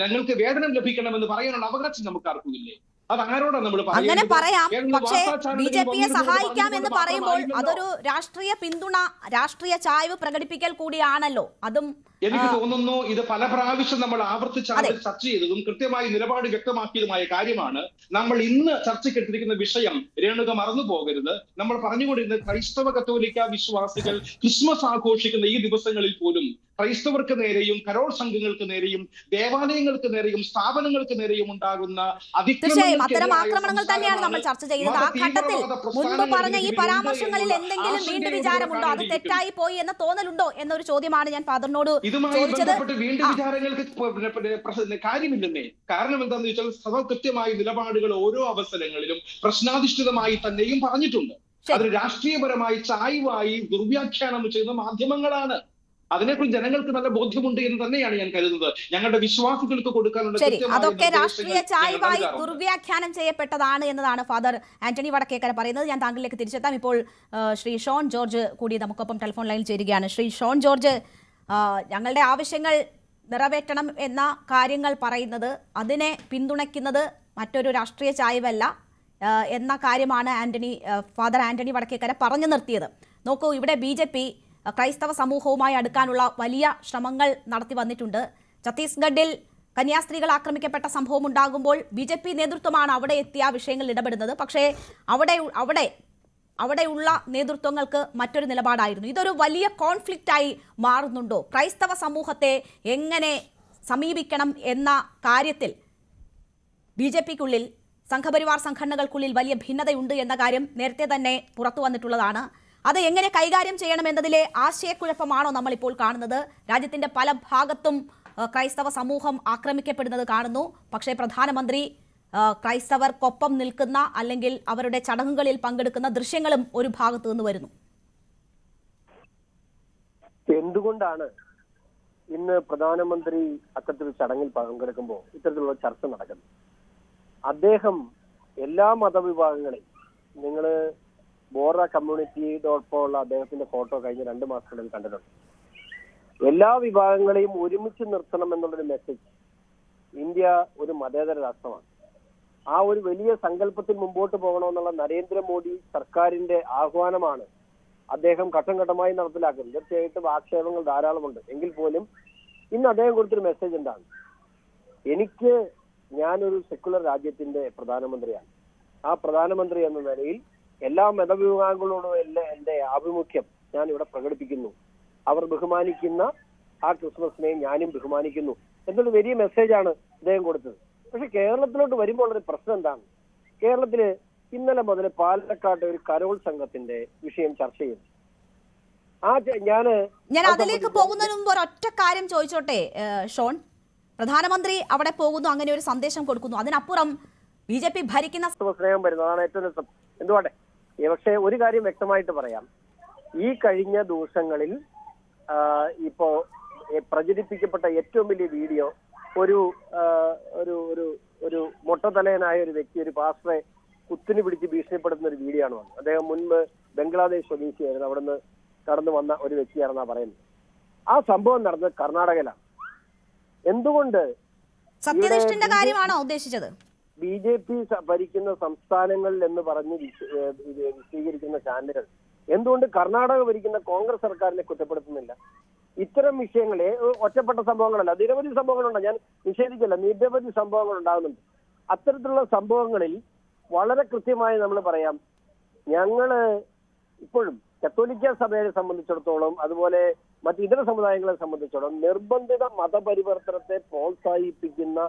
ഞങ്ങൾക്ക് വേതനം ലഭിക്കണമെന്ന് പറയാനുള്ള അവകാശം നമുക്കാർക്കും ഇല്ലേ? അതാരോടാണ് നമ്മൾ അങ്ങനെ പറയാം. പക്ഷേ BJPയെ സഹായിക്കാം എന്ന് പറയുമ്പോൾ അതൊരു രാഷ്ട്രീയ പിന്തുണ, രാഷ്ട്രീയ ചായ്വ് പ്രകടിപ്പിക്കൽ കൂടിയാണല്ലോ. അതും എനിക്ക് തോന്നുന്നു ഇത് പല പ്രാവശ്യം നമ്മൾ ആവർത്തിച്ച് ചർച്ച ചെയ്തതും കൃത്യമായി നിലപാട് വ്യക്തമാക്കിയതുമായ കാര്യമാണ്. നമ്മൾ ഇന്ന് ചർച്ചയ്ക്കെടുത്തിരിക്കുന്ന വിഷയം രേണുക മറന്നു പോകരുത്. നമ്മൾ പറഞ്ഞുകൊണ്ടിരുന്ന ക്രൈസ്തവ കത്തോലിക്ക വിശ്വാസികൾ ക്രിസ്മസ് ആഘോഷിക്കുന്ന ഈ ദിവസങ്ങളിൽ പോലും ക്രൈസ്തവർക്ക് നേരെയും കരോൾ സംഘങ്ങൾക്ക് നേരെയും ദേവാലയങ്ങൾക്ക് നേരെയും സ്ഥാപനങ്ങൾക്ക് നേരെയും ഉണ്ടാകുന്ന അത്തരം ആക്രമണങ്ങൾ തന്നെയാണ് നമ്മൾ ചർച്ച ചെയ്യുന്നത്. ആ ഘട്ടത്തിൽ മുൻപ് പറഞ്ഞ ഈ പരാമർശങ്ങളിൽ എന്തെങ്കിലും വീണ്ടും വിചാരമുണ്ടോ, അത് തെറ്റായി പോയി എന്ന തോന്നലുണ്ടോ എന്നൊരു ചോദ്യമാണ് ഞാൻ ഫാദറിനോട് ഇതുമായി ബന്ധപ്പെട്ട് വീണ്ടും വിചാരങ്ങൾക്ക് കാര്യമില്ലെന്നേ. കാരണം എന്താണെന്ന് വെച്ചാൽ സഭ കൃത്യമായ നിലപാടുകൾ ഓരോ അവസരങ്ങളിലും പ്രശ്നാധിഷ്ഠിതമായി തന്നെയും പറഞ്ഞിട്ടുണ്ട്. അത് രാഷ്ട്രീയപരമായി ചായ്വായി ദുർവ്യാഖ്യാനം ചെയ്യുന്ന മാധ്യമങ്ങളാണ്. അതിനെക്കുറിച്ച് ജനങ്ങൾക്ക് നല്ല ബോധ്യമുണ്ട് എന്ന് തന്നെയാണ് ഞാൻ കരുതുന്നത്. ഞങ്ങളുടെ വിശ്വാസികൾക്ക് കൊടുക്കാനുള്ള അതൊക്കെ രാഷ്ട്രീയ ചായ്വായി ദുർവ്യാഖ്യാനം ചെയ്യപ്പെട്ടതാണ് എന്നതാണ് ഫാദർ ആന്റണി വടക്കേക്കര പറയുന്നത്. ഞാൻ താങ്കളിലേക്ക് തിരിച്ചെത്താം. ഇപ്പോൾ ശ്രീ ഷോൺ ജോർജ് കൂടി നമുക്കൊപ്പം ടെലിഫോൺ ലൈനിൽ ചേരുകയാണ്. ശ്രീ ഷോൺ ജോർജ്, ഞങ്ങളുടെ ആവശ്യങ്ങൾ നിറവേറ്റണം എന്ന കാര്യങ്ങൾ പറയുന്നത്, അതിനെ പിന്തുണയ്ക്കുന്നത് മറ്റൊരു രാഷ്ട്രീയ ചായ്വല്ല എന്ന കാര്യമാണ് ഫാദർ ആന്റണി വടക്കേക്കര പറഞ്ഞു നിർത്തിയത്. നോക്കൂ, ഇവിടെ BJP ക്രൈസ്തവ സമൂഹവുമായി അടുക്കാനുള്ള വലിയ ശ്രമങ്ങൾ നടത്തി വന്നിട്ടുണ്ട്. ഛത്തീസ്ഗഡിൽ കന്യാസ്ത്രീകൾ ആക്രമിക്കപ്പെട്ട സംഭവം ഉണ്ടാകുമ്പോൾ BJP നേതൃത്വമാണ് അവിടെ എത്തിയ വിഷയങ്ങളിൽ ഇടപെടുന്നത്. പക്ഷേ അവിടെയുള്ള നേതൃത്വങ്ങൾക്ക് മറ്റൊരു നിലപാടായിരുന്നു. ഇതൊരു വലിയ കോൺഫ്ലിക്റ്റായി മാറുന്നുണ്ടോ? ക്രൈസ്തവ സമൂഹത്തെ എങ്ങനെ സമീപിക്കണം എന്ന കാര്യത്തിൽ BJPക്കുള്ളിൽ, സംഘപരിവാർ സംഘടനകൾക്കുള്ളിൽ വലിയ ഭിന്നതയുണ്ട് എന്ന കാര്യം നേരത്തെ തന്നെ പുറത്തു വന്നിട്ടുള്ളതാണ്. അത് എങ്ങനെ കൈകാര്യം ചെയ്യണമെന്നതിലെ ആശയക്കുഴപ്പമാണോ നമ്മളിപ്പോൾ കാണുന്നത്? രാജ്യത്തിന്റെ പല ഭാഗത്തും ക്രൈസ്തവ സമൂഹം ആക്രമിക്കപ്പെടുന്നത് കാണുന്നു. പക്ഷേ പ്രധാനമന്ത്രി ക്രൈസ്തവർക്കൊപ്പം നിൽക്കുന്ന അല്ലെങ്കിൽ അവരുടെ ചടങ്ങുകളിൽ പങ്കെടുക്കുന്ന ദൃശ്യങ്ങളും ഒരു ഭാഗത്തു നിന്ന് വരുന്നു. എന്തുകൊണ്ടാണ് ഇന്ന് പ്രധാനമന്ത്രി അത്തരത്തിലൊരു ചടങ്ങിൽ പങ്കെടുക്കുമ്പോൾ ഇത്തരത്തിലുള്ള ചർച്ച നടക്കുന്നത്? അദ്ദേഹം എല്ലാ മതവിഭാഗങ്ങളെയും, നിങ്ങൾ ബോറ കമ്മ്യൂണിറ്റി.com ഉള്ള അദ്ദേഹത്തിന്റെ ഫോട്ടോ കഴിഞ്ഞ 2 മാസത്തിനുള്ളിൽ കണ്ടിട്ടുണ്ട്. എല്ലാ വിഭാഗങ്ങളെയും ഒരുമിച്ച് നിർത്തണം എന്നുള്ളൊരു മെസ്സേജ്. ഇന്ത്യ ഒരു മതേതര രാഷ്ട്രമാണ്. ആ ഒരു വലിയ സങ്കല്പത്തിൽ മുമ്പോട്ട് പോകണമെന്നുള്ള നരേന്ദ്രമോദി സർക്കാരിന്റെ ആഹ്വാനമാണ് അദ്ദേഹം ഘട്ടം ഘട്ടമായി നടപ്പിലാക്കുന്നത്. തീർച്ചയായിട്ടും ആക്ഷേപങ്ങൾ ധാരാളമുണ്ട്. എങ്കിൽ പോലും ഇന്ന് അദ്ദേഹം കൊടുത്തൊരു മെസ്സേജ് എന്താണ്? ഞാനൊരു സെക്കുലർ രാജ്യത്തിന്റെ പ്രധാനമന്ത്രിയാണ്. ആ പ്രധാനമന്ത്രി എന്ന നിലയിൽ എല്ലാ മതവിഭാഗങ്ങളോടും എന്റെ ആഭിമുഖ്യം ഞാൻ ഇവിടെ പ്രകടിപ്പിക്കുന്നു. അവർ ബഹുമാനിക്കുന്ന ആ ക്രിസ്മസിനെ ഞാനും ബഹുമാനിക്കുന്നു എന്നൊരു വലിയ മെസ്സേജാണ് അദ്ദേഹം കൊടുത്തത്. പക്ഷെ കേരളത്തിലോട്ട് വരുമ്പോൾ ഒരു പ്രശ്നം എന്താണ്? കേരളത്തില് ഇന്നലെ മുതൽ പാലക്കാട്ടെ ഒരു കരോൾ സംഘത്തിന്റെ വിഷയം ചർച്ച ചെയ്യുന്നു. ഞാൻ അതിലേക്ക് പോകുന്നതിന് മുമ്പ് ഒരൊറ്റ കാര്യം ചോദിച്ചോട്ടെ ഷോൺ. പ്രധാനമന്ത്രി അവിടെ പോകുന്നു, അങ്ങനെ ഒരു സന്ദേശം കൊടുക്കുന്നു, അതിനപ്പുറം BJP ഭരിക്കുന്ന സ്നേഹം വരുന്നു, അതാണ് ഏറ്റവും രസം. എന്തുകൊണ്ടേ, പക്ഷേ ഒരു കാര്യം വ്യക്തമായിട്ട് പറയാം. ഈ കഴിഞ്ഞ ദിവസങ്ങളിൽ ഇപ്പോ പ്രചരിപ്പിക്കപ്പെട്ട ഏറ്റവും വലിയ വീഡിയോ ഒരു ഒരു ഒരു ഒരു മൊട്ടത്തലയനായ ഒരു വ്യക്തി ഒരു പാസ്റ്ററെ കുത്തിനി പിടിച്ച് ഭീഷണിപ്പെടുത്തുന്ന ഒരു വീഡിയോ ആണ് വന്നത്. അദ്ദേഹം മുൻപ് ബംഗ്ലാദേശ് സ്വദേശിയായിരുന്നു, അവിടുന്ന് കടന്നു വന്ന ഒരു വ്യക്തിയാണെന്നാണ് പറയുന്നത്. ആ സംഭവം നടന്നത് കർണാടകയിലാണ്. എന്തുകൊണ്ട് സത്യനിഷ്ഠന്റെ കാര്യമാണോ ഉദ്ദേശിച്ചത്? BJP ഭരിക്കുന്ന സംസ്ഥാനങ്ങളിൽ എന്ന് പറഞ്ഞ് വിശദീകരിക്കുന്ന ചാനലുകൾ എന്തുകൊണ്ട് കർണാടക ഭരിക്കുന്ന കോൺഗ്രസ് സർക്കാരിനെ കുറ്റപ്പെടുത്തുന്നില്ല? ഇത്തരം വിഷയങ്ങളെ ഒറ്റപ്പെട്ട സംഭവങ്ങളല്ല, നിരവധി സംഭവങ്ങളുണ്ട്, ഞാൻ നിഷേധിക്കില്ല, നിരവധി സംഭവങ്ങൾ ഉണ്ടാകുന്നുണ്ട്. അത്തരത്തിലുള്ള സംഭവങ്ങളിൽ വളരെ കൃത്യമായി നമ്മൾ പറയാം, ഞങ്ങള് ഇപ്പോഴും കത്തോലിക്ക സഭയെ സംബന്ധിച്ചിടത്തോളം അതുപോലെ മറ്റു ഇതര സമുദായങ്ങളെ സംബന്ധിച്ചിടത്തോളം നിർബന്ധിത മതപരിവർത്തനത്തെ പ്രോത്സാഹിപ്പിക്കുന്ന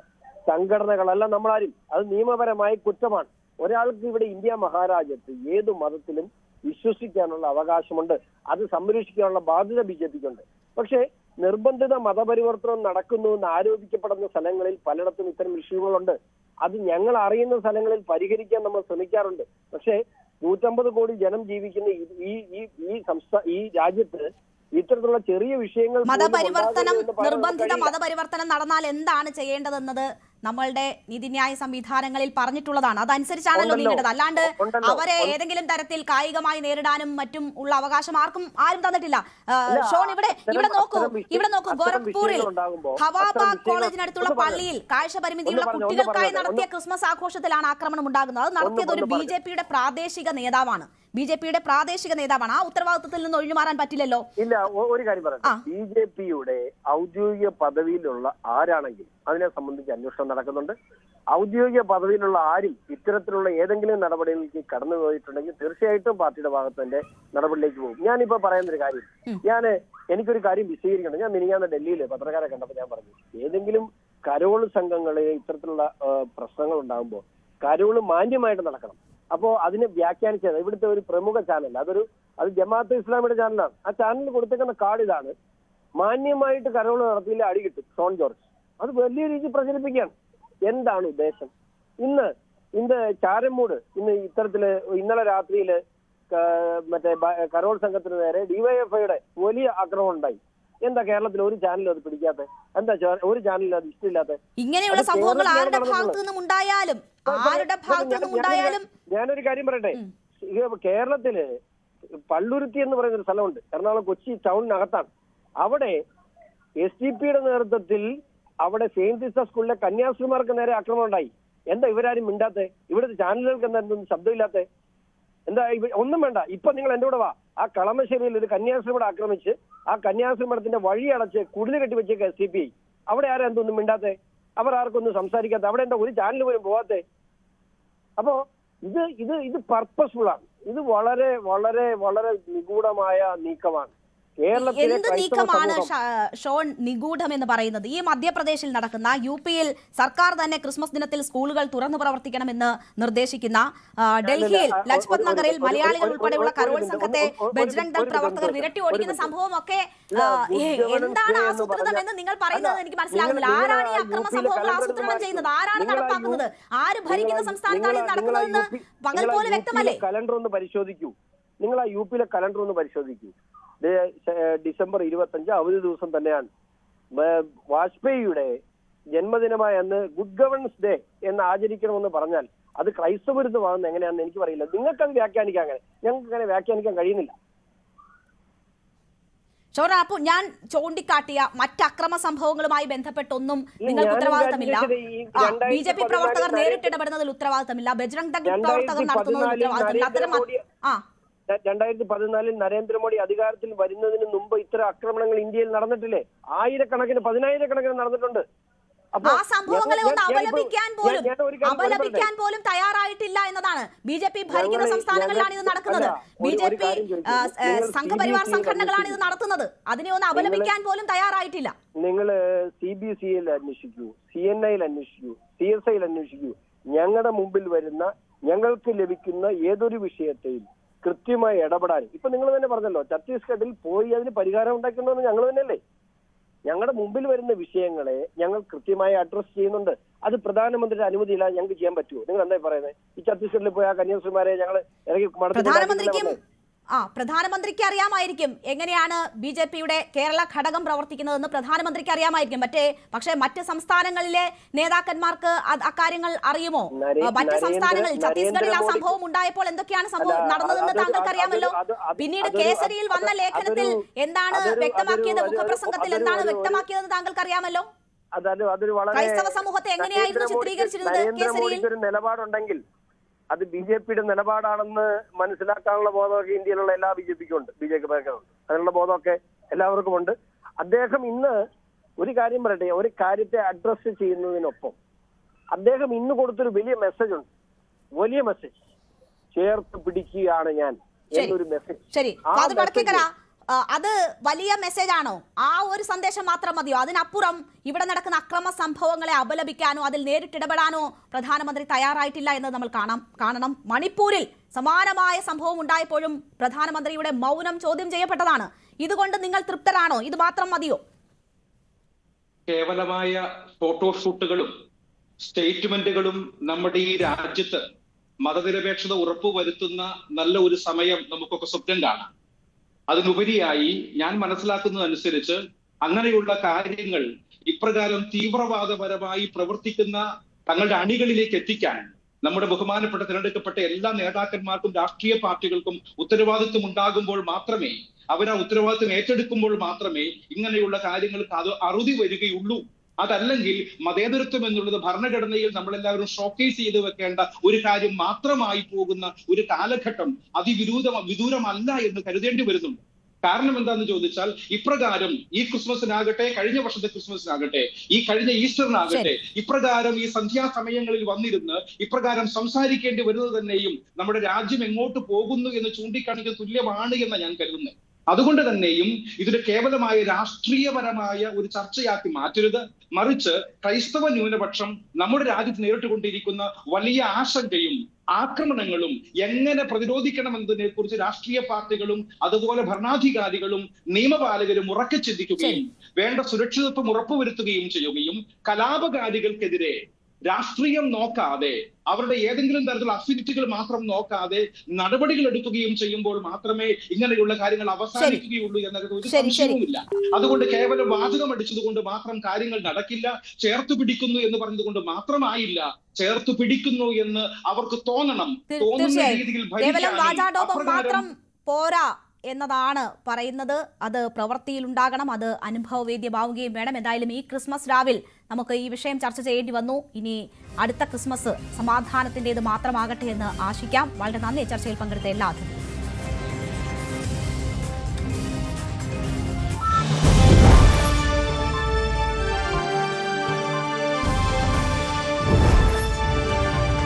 സംഘടനകളല്ല നമ്മളാരും. അത് നിയമപരമായി കുറ്റമാണ്. ഒരാൾക്ക് ഇവിടെ ഇന്ത്യ മഹാരാജ്യത്ത് ഏത് മതത്തിലും വിശ്വസിക്കാനുള്ള അവകാശമുണ്ട്, അത് സംരക്ഷിക്കാനുള്ള ബാധ്യത BJPക്കുണ്ട്. പക്ഷേ നിർബന്ധിത മതപരിവർത്തനം നടക്കുന്നു എന്ന് ആരോപിക്കപ്പെടുന്ന സ്ഥലങ്ങളിൽ പലയിടത്തും ഇത്തരം വിഷയങ്ങളുണ്ട്. അത് ഞങ്ങൾ അറിയുന്ന സ്ഥലങ്ങളിൽ പരിഹരിക്കാൻ നമ്മൾ ശ്രമിക്കാറുണ്ട്. പക്ഷേ 150 കോടി ജനം ജീവിക്കുന്ന ഈ രാജ്യത്ത് ഇത്തരത്തിലുള്ള ചെറിയ വിഷയങ്ങൾ നിർബന്ധിത മതപരിവർത്തനം നടന്നാൽ എന്താണ് ചെയ്യേണ്ടതെന്നത് നമ്മളുടെ നീതിന്യായ സംവിധാനങ്ങളിൽ പറഞ്ഞിട്ടുള്ളതാണ്. അതനുസരിച്ചാണല്ലോ നീങ്ങേണ്ടത്. അല്ലാണ്ട് അവരെ ഏതെങ്കിലും തരത്തിൽ കായികമായി നേരിടാനും മറ്റും ഉള്ള അവകാശം ആരും തന്നിട്ടില്ല. ഷോൺ, ഇവിടെ നോക്കൂ ഗോരഖ്പൂരിൽ ഹവാബാഗ് കോളേജിനടുത്തുള്ള പള്ളിയിൽ കാഴ്ച പരിമിതിയുള്ള കുട്ടികൾക്കായി നടത്തിയ ക്രിസ്മസ് ആഘോഷത്തിലാണ് ആക്രമണം ഉണ്ടാകുന്നത്. അത് നടത്തിയത് ഒരു BJPയുടെ പ്രാദേശിക നേതാവാണ്. ആ ഉത്തരവാദിത്വത്തിൽ നിന്ന് ഒഴിഞ്ഞു മാറാൻ പറ്റില്ലല്ലോ. ഇല്ല, ഒരു കാര്യം പറയാം. BJPയുടെ ഔദ്യോഗിക പദവിയിലുള്ള ആരാണെങ്കിൽ അതിനെ സംബന്ധിച്ച് അന്വേഷണം നടക്കുന്നുണ്ട്. ഔദ്യോഗിക പദവിയിലുള്ള ആരും ഇത്തരത്തിലുള്ള ഏതെങ്കിലും നടപടികളിലേക്ക് കടന്നു പോയിട്ടുണ്ടെങ്കിൽ തീർച്ചയായിട്ടും പാർട്ടിയുടെ ഭാഗത്തിന്റെ നടപടിയിലേക്ക് പോകും. ഞാനിപ്പോ പറയുന്നൊരു കാര്യം, എനിക്കൊരു കാര്യം വിശദീകരിക്കണം. ഞാൻ മിനിഞ്ഞാന്ന് ഡൽഹിയിൽ പത്രക്കാരെ കണ്ടപ്പോൾ ഞാൻ പറഞ്ഞു, ഏതെങ്കിലും കരോൾ സംഘങ്ങളെ ഇത്തരത്തിലുള്ള പ്രശ്നങ്ങൾ ഉണ്ടാകുമ്പോൾ കരോൾ മാന്യമായിട്ട് നടക്കണം. അപ്പോ അതിനെ വ്യാഖ്യാനിച്ചത് ഇവിടുത്തെ ഒരു പ്രമുഖ ചാനൽ, അത് ജമാഅത്തെ ഇസ്ലാമിയുടെ ചാനലാണ്. ആ ചാനലിൽ കൊടുത്തേക്കുന്ന കാർഡ് ഇതാണ്: മാന്യമായിട്ട് കരോൾ നടത്തിയില്ല, അടി കിട്ടും. ഷോൺ ജോർജ് അത് വലിയ രീതിയിൽ പ്രചരിപ്പിക്കുകയാണ്. എന്താണ് ഉദ്ദേശം? ഇന്ന് ചാരമ്മൂട് ഇത്തരത്തില് ഇന്നലെ രാത്രിയില് മറ്റേ കരോൾ സംഘത്തിന് നേരെ DYFIയുടെ വലിയ ആക്രമണം ഉണ്ടായി. എന്താ കേരളത്തിൽ ഒരു ചാനലും അത് പിടിക്കാത്ത? എന്താ ഒരു ചാനലിൽ അത് ഇഷ്ടമില്ലാത്ത? ഇങ്ങനെയുള്ള സംഭവങ്ങൾ ആരുടെ ഭാഗത്തു നിന്നും ഉണ്ടായാലും ഞാനൊരു കാര്യം പറയട്ടെ, കേരളത്തില് പള്ളുരുത്തി എന്ന് പറയുന്ന ഒരു സ്ഥലമുണ്ട്, എറണാകുളം കൊച്ചി ടൗണിനകത്താണ്. അവിടെ SDPയുടെ നേതൃത്വത്തിൽ അവിടെ സെയിന്റ് തീസ സ്കൂളിലെ കന്യാസ്ത്രീമാർക്ക് നേരെ ആക്രമണം ഉണ്ടായി. എന്താ ഇവരാരും മിണ്ടാത്തെ? ഇവിടുത്തെ ചാനലുകൾക്ക് എന്താ എന്തൊന്നും ശബ്ദമില്ലാത്ത? എന്താ ഒന്നും വേണ്ട, ഇപ്പൊ നിങ്ങൾ എന്റെ കൂടെ വാ. ആ കളമശ്ശേരിയിൽ ഒരു കന്യാസ്ത്രീമഠം ആക്രമിച്ച് ആ കന്യാസ്ത്രീമഠത്തിന്റെ വഴി അടച്ച് കുടില് കെട്ടിവെച്ചേക്ക് SDPI. അവിടെ ആരാ എന്തൊന്നും മിണ്ടാത്തെ? അവർ ആർക്കൊന്നും സംസാരിക്കാത്ത? അവിടെ എന്താ ഒരു ചാനൽ പോലും പോവാത്തെ? അപ്പോ ഇത് പർപ്പസ്ഫുൾ ആണ്. ഇത് വളരെ വളരെ വളരെ നിഗൂഢമായ നീക്കമാണ്. എന്ത് നീക്കമാണ് ഷോൺ നിഗൂഢം എന്ന് പറയുന്നത്? ഈ മധ്യപ്രദേശിൽ നടക്കുന്ന, UPയിൽ സർക്കാർ തന്നെ ക്രിസ്മസ് ദിനത്തിൽ സ്കൂളുകൾ തുറന്നു പ്രവർത്തിക്കണമെന്ന് നിർദ്ദേശിക്കുന്ന, ഡൽഹിയിൽ ലജ്പത് നഗറിൽ മലയാളികൾ ഉൾപ്പെടെയുള്ള കരോൾ സംഘത്തെ ബജ്രംഗ് ദൾ പ്രവർത്തകർ വിരട്ടി ഓടിക്കുന്ന സംഭവമൊക്കെ എന്താണ് ആസൂത്രിതം എന്ന് നിങ്ങൾ പറയുന്നത് എനിക്ക് മനസ്സിലാകുന്നില്ല. ആരാണ് ഈ അക്രമ സംഭവങ്ങൾ ആസൂത്രണം ചെയ്യുന്നത്? ആരാണ് നടപ്പാക്കുന്നത്? ആര് ഭരിക്കുന്ന സംസ്ഥാനത്താണ് ഇത് നടക്കുന്നതെന്ന് പകൽ പോലെ വ്യക്തമല്ലേ? കലണ്ടർ ഒന്ന് പരിശോധിക്കൂ. നിങ്ങൾ ആ UPയിലെ കലണ്ടർ ഒന്ന് പരിശോധിക്കൂ. ഡിസംബർ 25 അവധി ദിവസം തന്നെയാണ്. വാജ്പേയിയുടെ ജന്മദിനമായ അന്ന് ഗുഡ് ഗവർണൻസ് ഡേ എന്ന് ആചരിക്കണമെന്ന് പറഞ്ഞാൽ അത് ക്രൈസ്തവവിരുദ്ധമാണെന്ന് എങ്ങനെയാണെന്ന് എനിക്ക് പറയില്ല. നിങ്ങൾക്കത് വ്യാഖ്യാനിക്കാൻ അങ്ങനെ, ഞങ്ങൾക്ക് അങ്ങനെ വ്യാഖ്യാനിക്കാൻ കഴിയുന്നില്ല. അപ്പോൾ ഞാൻ ചൂണ്ടിക്കാട്ടിയ മറ്റ് അക്രമ സംഭവങ്ങളുമായി ബന്ധപ്പെട്ടൊന്നും നിങ്ങൾക്ക് ഉത്തരവാദിത്തമില്ല. BJP പ്രവർത്തകർ നേരിട്ടിടപെടുന്നതിൽ ഉത്തരവാദിത്തമില്ല. ബജ്രംഗ് ദൾ പ്രവർത്തകർ നടത്തുന്നതിൽ ഉത്തരവാദിത്തമില്ല. 2014 നരേന്ദ്രമോദി അധികാരത്തിൽ വരുന്നതിന് മുമ്പ് ഇത്തരം ആക്രമണങ്ങൾ ഇന്ത്യയിൽ നടന്നിട്ടില്ലേ? ആയിരക്കണക്കിന് 10,000-കണക്കിന് നടന്നിട്ടുണ്ട്. ആ സംഭവങ്ങളെ ഒന്ന് അപലപിക്കാൻ പോലും തയ്യാറായിട്ടില്ല എന്നതാണ്. BJP ഭരിക്കുന്ന സംസ്ഥാനങ്ങളിലാണ് ഇത് നടക്കുന്നത്. BJP സംഘപരിവാർ സംഘടനകളാണ് ഇത് നടത്തുന്നത്. അതിനെ ഒന്ന് അപലപിക്കാൻ പോലും തയ്യാറായിട്ടില്ല. നിങ്ങൾ CBCയിൽ അന്വേഷിക്കൂ, CNIയിൽ അന്വേഷിക്കൂ, CSIയിൽ അന്വേഷിക്കൂ. ഞങ്ങളുടെ മുമ്പിൽ വരുന്ന, ഞങ്ങൾക്ക് ലഭിക്കുന്ന ഏതൊരു വിഷയത്തെയും കൃത്യമായി ഇടപെടാനും. ഇപ്പൊ നിങ്ങൾ തന്നെ പറഞ്ഞല്ലോ, ഛത്തീസ്ഗഡിൽ പോയി അതിന് പരിഹാരം ഉണ്ടാക്കണമെന്ന് ഞങ്ങൾ തന്നെയല്ലേ. ഞങ്ങളുടെ മുമ്പിൽ വരുന്ന വിഷയങ്ങളെ ഞങ്ങൾ കൃത്യമായി അഡ്രസ് ചെയ്യുന്നുണ്ട്. അത് പ്രധാനമന്ത്രിയുടെ അനുമതിയില്ലാതെ ഞങ്ങൾക്ക് ചെയ്യാൻ പറ്റുമോ? നിങ്ങൾ എന്താ പറയുന്നത്? ഈ ഛത്തീസ്ഗഡിൽ പോയ കന്യാസ്ത്രീമാരെ ഞങ്ങൾ ഇറങ്ങി പ്രധാനമന്ത്രിക്ക് അറിയാമായിരിക്കും എങ്ങനെയാണ് BJPയുടെ കേരള ഘടകം പ്രവർത്തിക്കുന്നതെന്ന് പ്രധാനമന്ത്രിക്ക് അറിയാമായിരിക്കും. പക്ഷേ മറ്റ് സംസ്ഥാനങ്ങളിലെ നേതാക്കന്മാർക്ക് അക്കാര്യങ്ങൾ അറിയുമോ? മറ്റ് സംസ്ഥാനങ്ങളിൽ ഛത്തീസ്ഗഡിൽ ആ സംഭവം ഉണ്ടായപ്പോൾ എന്തൊക്കെയാണ് നടന്നതെന്ന് താങ്കൾക്ക് അറിയാമല്ലോ. പിന്നീട് കേസരിയിൽ വന്ന ലേഖനത്തിൽ എന്താണ് വ്യക്തമാക്കിയത്, മുഖപ്രസംഗത്തിൽ എന്താണ് വ്യക്തമാക്കിയതെന്ന് താങ്കൾക്ക് അറിയാമല്ലോ. ക്രൈസ്തവ സമൂഹത്തെ എങ്ങനെയായിരുന്നു ചിത്രീകരിച്ചിരുന്നത് കേസരിയിൽ? നിലപാടുണ്ടെങ്കിൽ അത് BJPയുടെ നിലപാടാണെന്ന് മനസ്സിലാക്കാനുള്ള ബോധമൊക്കെ ഇന്ത്യയിലുള്ള എല്ലാ BJPക്കും ഉണ്ട്, BJPക്കാർക്കുണ്ട്. അതിനുള്ള ബോധമൊക്കെ എല്ലാവർക്കും ഉണ്ട്. അദ്ദേഹം ഇന്ന് ഒരു കാര്യം പറയട്ടെ, ഒരു കാര്യത്തെ അഡ്രസ് ചെയ്യുന്നതിനൊപ്പം അദ്ദേഹം ഇന്ന് കൊടുത്തൊരു വലിയ മെസ്സേജ് ഉണ്ട്. വലിയ മെസ്സേജ്, ചേർത്ത് പിടിക്കുകയാണ് ഞാൻ എന്നൊരു മെസ്സേജ്. ശരി, അത് വലിയ മെസ്സേജ് ആണോ? ആ ഒരു സന്ദേശം മാത്രം മതിയോ? അതിനപ്പുറം ഇവിടെ നടക്കുന്ന അക്രമ സംഭവങ്ങളെ അപലപിക്കാനോ അതിൽ നേരിട്ടിടപെടാനോ പ്രധാനമന്ത്രി തയ്യാറായിട്ടില്ല എന്ന് നമ്മൾ കാണണം. മണിപ്പൂരിൽ സമാനമായ സംഭവം ഉണ്ടായപ്പോഴും പ്രധാനമന്ത്രിയുടെ മൗനം ചോദ്യം ചെയ്യപ്പെട്ടതാണ്. ഇതുകൊണ്ട് നിങ്ങൾ തൃപ്തരാണോ? ഇത് മാത്രം മതിയോ? കേവലമായ ഫോട്ടോഷൂട്ടുകളും സ്റ്റേറ്റ്മെന്റുകളും നമ്മുടെ ഈ രാജ്യത്ത് മതനിരപേക്ഷത ഉറപ്പുവരുത്തുന്ന നല്ല ഒരു സമയം നമുക്കൊക്കെ സ്വപ്നം കാണാം. അതിനുപരിയായി ഞാൻ മനസ്സിലാക്കുന്നതനുസരിച്ച് അങ്ങനെയുള്ള കാര്യങ്ങൾ ഇപ്രകാരം തീവ്രവാദപരമായി പ്രവർത്തിക്കുന്ന തങ്ങളുടെ അണികളിലേക്ക് എത്തിക്കാൻ നമ്മുടെ ബഹുമാനപ്പെട്ട തിരഞ്ഞെടുക്കപ്പെട്ട എല്ലാ നേതാക്കന്മാർക്കും രാഷ്ട്രീയ പാർട്ടികൾക്കും ഉത്തരവാദിത്വം ഉണ്ടാകുമ്പോൾ മാത്രമേ, അവർ ആ ഉത്തരവാദിത്വം ഏറ്റെടുക്കുമ്പോൾ മാത്രമേ ഇങ്ങനെയുള്ള കാര്യങ്ങൾക്ക് അത് അറുതി വരികയുള്ളൂ. അതല്ലെങ്കിൽ മതേതരത്വം എന്നുള്ളത് ഭരണഘടനയിൽ നമ്മളെല്ലാവരും ഷോക്കേസ് ചെയ്ത് വെക്കേണ്ട ഒരു കാര്യം മാത്രമായി പോകുന്ന ഒരു കാലഘട്ടം വിദൂരമല്ല എന്ന് കരുതേണ്ടി വരുന്നുണ്ട്. കാരണം എന്താണെന്ന് ചോദിച്ചാൽ, ഇപ്രകാരം ഈ ക്രിസ്മസിനാകട്ടെ, കഴിഞ്ഞ വർഷത്തെ ക്രിസ്മസിനാകട്ടെ, ഈ കഴിഞ്ഞ ഈസ്റ്ററിനാകട്ടെ, ഇപ്രകാരം ഈ സന്ധ്യാസമയങ്ങളിൽ വന്നിരുന്ന് ഇപ്രകാരം സംസാരിക്കേണ്ടി വരുന്നത് തന്നെയും നമ്മുടെ രാജ്യം എങ്ങോട്ട് പോകുന്നു എന്ന് ചൂണ്ടിക്കാണിക്കുന്ന തുല്യമാണ് എന്ന് ഞാൻ കരുതുന്നത്. അതുകൊണ്ട് തന്നെയും ഇതൊരു കേവലമായ രാഷ്ട്രീയപരമായ ഒരു ചർച്ചയാക്കി മാറ്റരുത്. മറിച്ച് ക്രൈസ്തവ ന്യൂനപക്ഷം നമ്മുടെ രാജ്യത്ത് നേരിട്ടുകൊണ്ടിരിക്കുന്ന വലിയ ആശങ്കയും ആക്രമണങ്ങളും എങ്ങനെ പ്രതിരോധിക്കണമെന്നതിനെ കുറിച്ച് രാഷ്ട്രീയ പാർട്ടികളും അതുപോലെ ഭരണാധികാരികളും നിയമപാലകരും ഉറക്കെ ചിന്തിക്കുകയും വേണ്ട സുരക്ഷിതത്വം ഉറപ്പുവരുത്തുകയും ചെയ്യുകയും കലാപകാരികൾക്കെതിരെ രാഷ്ട്രീയം നോക്കാതെ, അവരുടെ ഏതെങ്കിലും തരത്തിലുള്ള അഫിനിറ്റികൾ മാത്രം നോക്കാതെ നടപടികൾ എടുക്കുകയും ചെയ്യുമ്പോൾ മാത്രമേ ഇങ്ങനെയുള്ള കാര്യങ്ങൾ അവസാനിക്കുകയുള്ളൂ എന്നത് ഒരു സംശയവുമില്ല. അതുകൊണ്ട് കേവലം വാചകം അടിച്ചതുകൊണ്ട് മാത്രം കാര്യങ്ങൾ നടക്കില്ല. ചേർത്തു പിടിക്കുന്നു എന്ന് പറഞ്ഞതുകൊണ്ട് മാത്രമായില്ല, ചേർത്തു പിടിക്കുന്നു എന്ന് അവർക്ക് തോന്നണം. തോന്നുന്ന രീതിയിൽ മാത്രം പോരാ എന്നതാണ് പറയുന്നത്. അത് പ്രവൃത്തിയിലുണ്ടാകണം, അത് അനുഭവവേദ്യമാവുകയും വേണം. എന്തായാലും ഈ ക്രിസ്മസ് രാവിൽ നമുക്ക് ഈ വിഷയം ചർച്ച ചെയ്യേണ്ടി വന്നു. ഇനി അടുത്ത ക്രിസ്മസ് സമാധാനത്തിൻ്റെത് മാത്രമാകട്ടെ എന്ന് ആശിക്കാം. വളരെ നന്ദി ചർച്ചയിൽ പങ്കെടുത്ത എല്ലാ അതിഥികളും.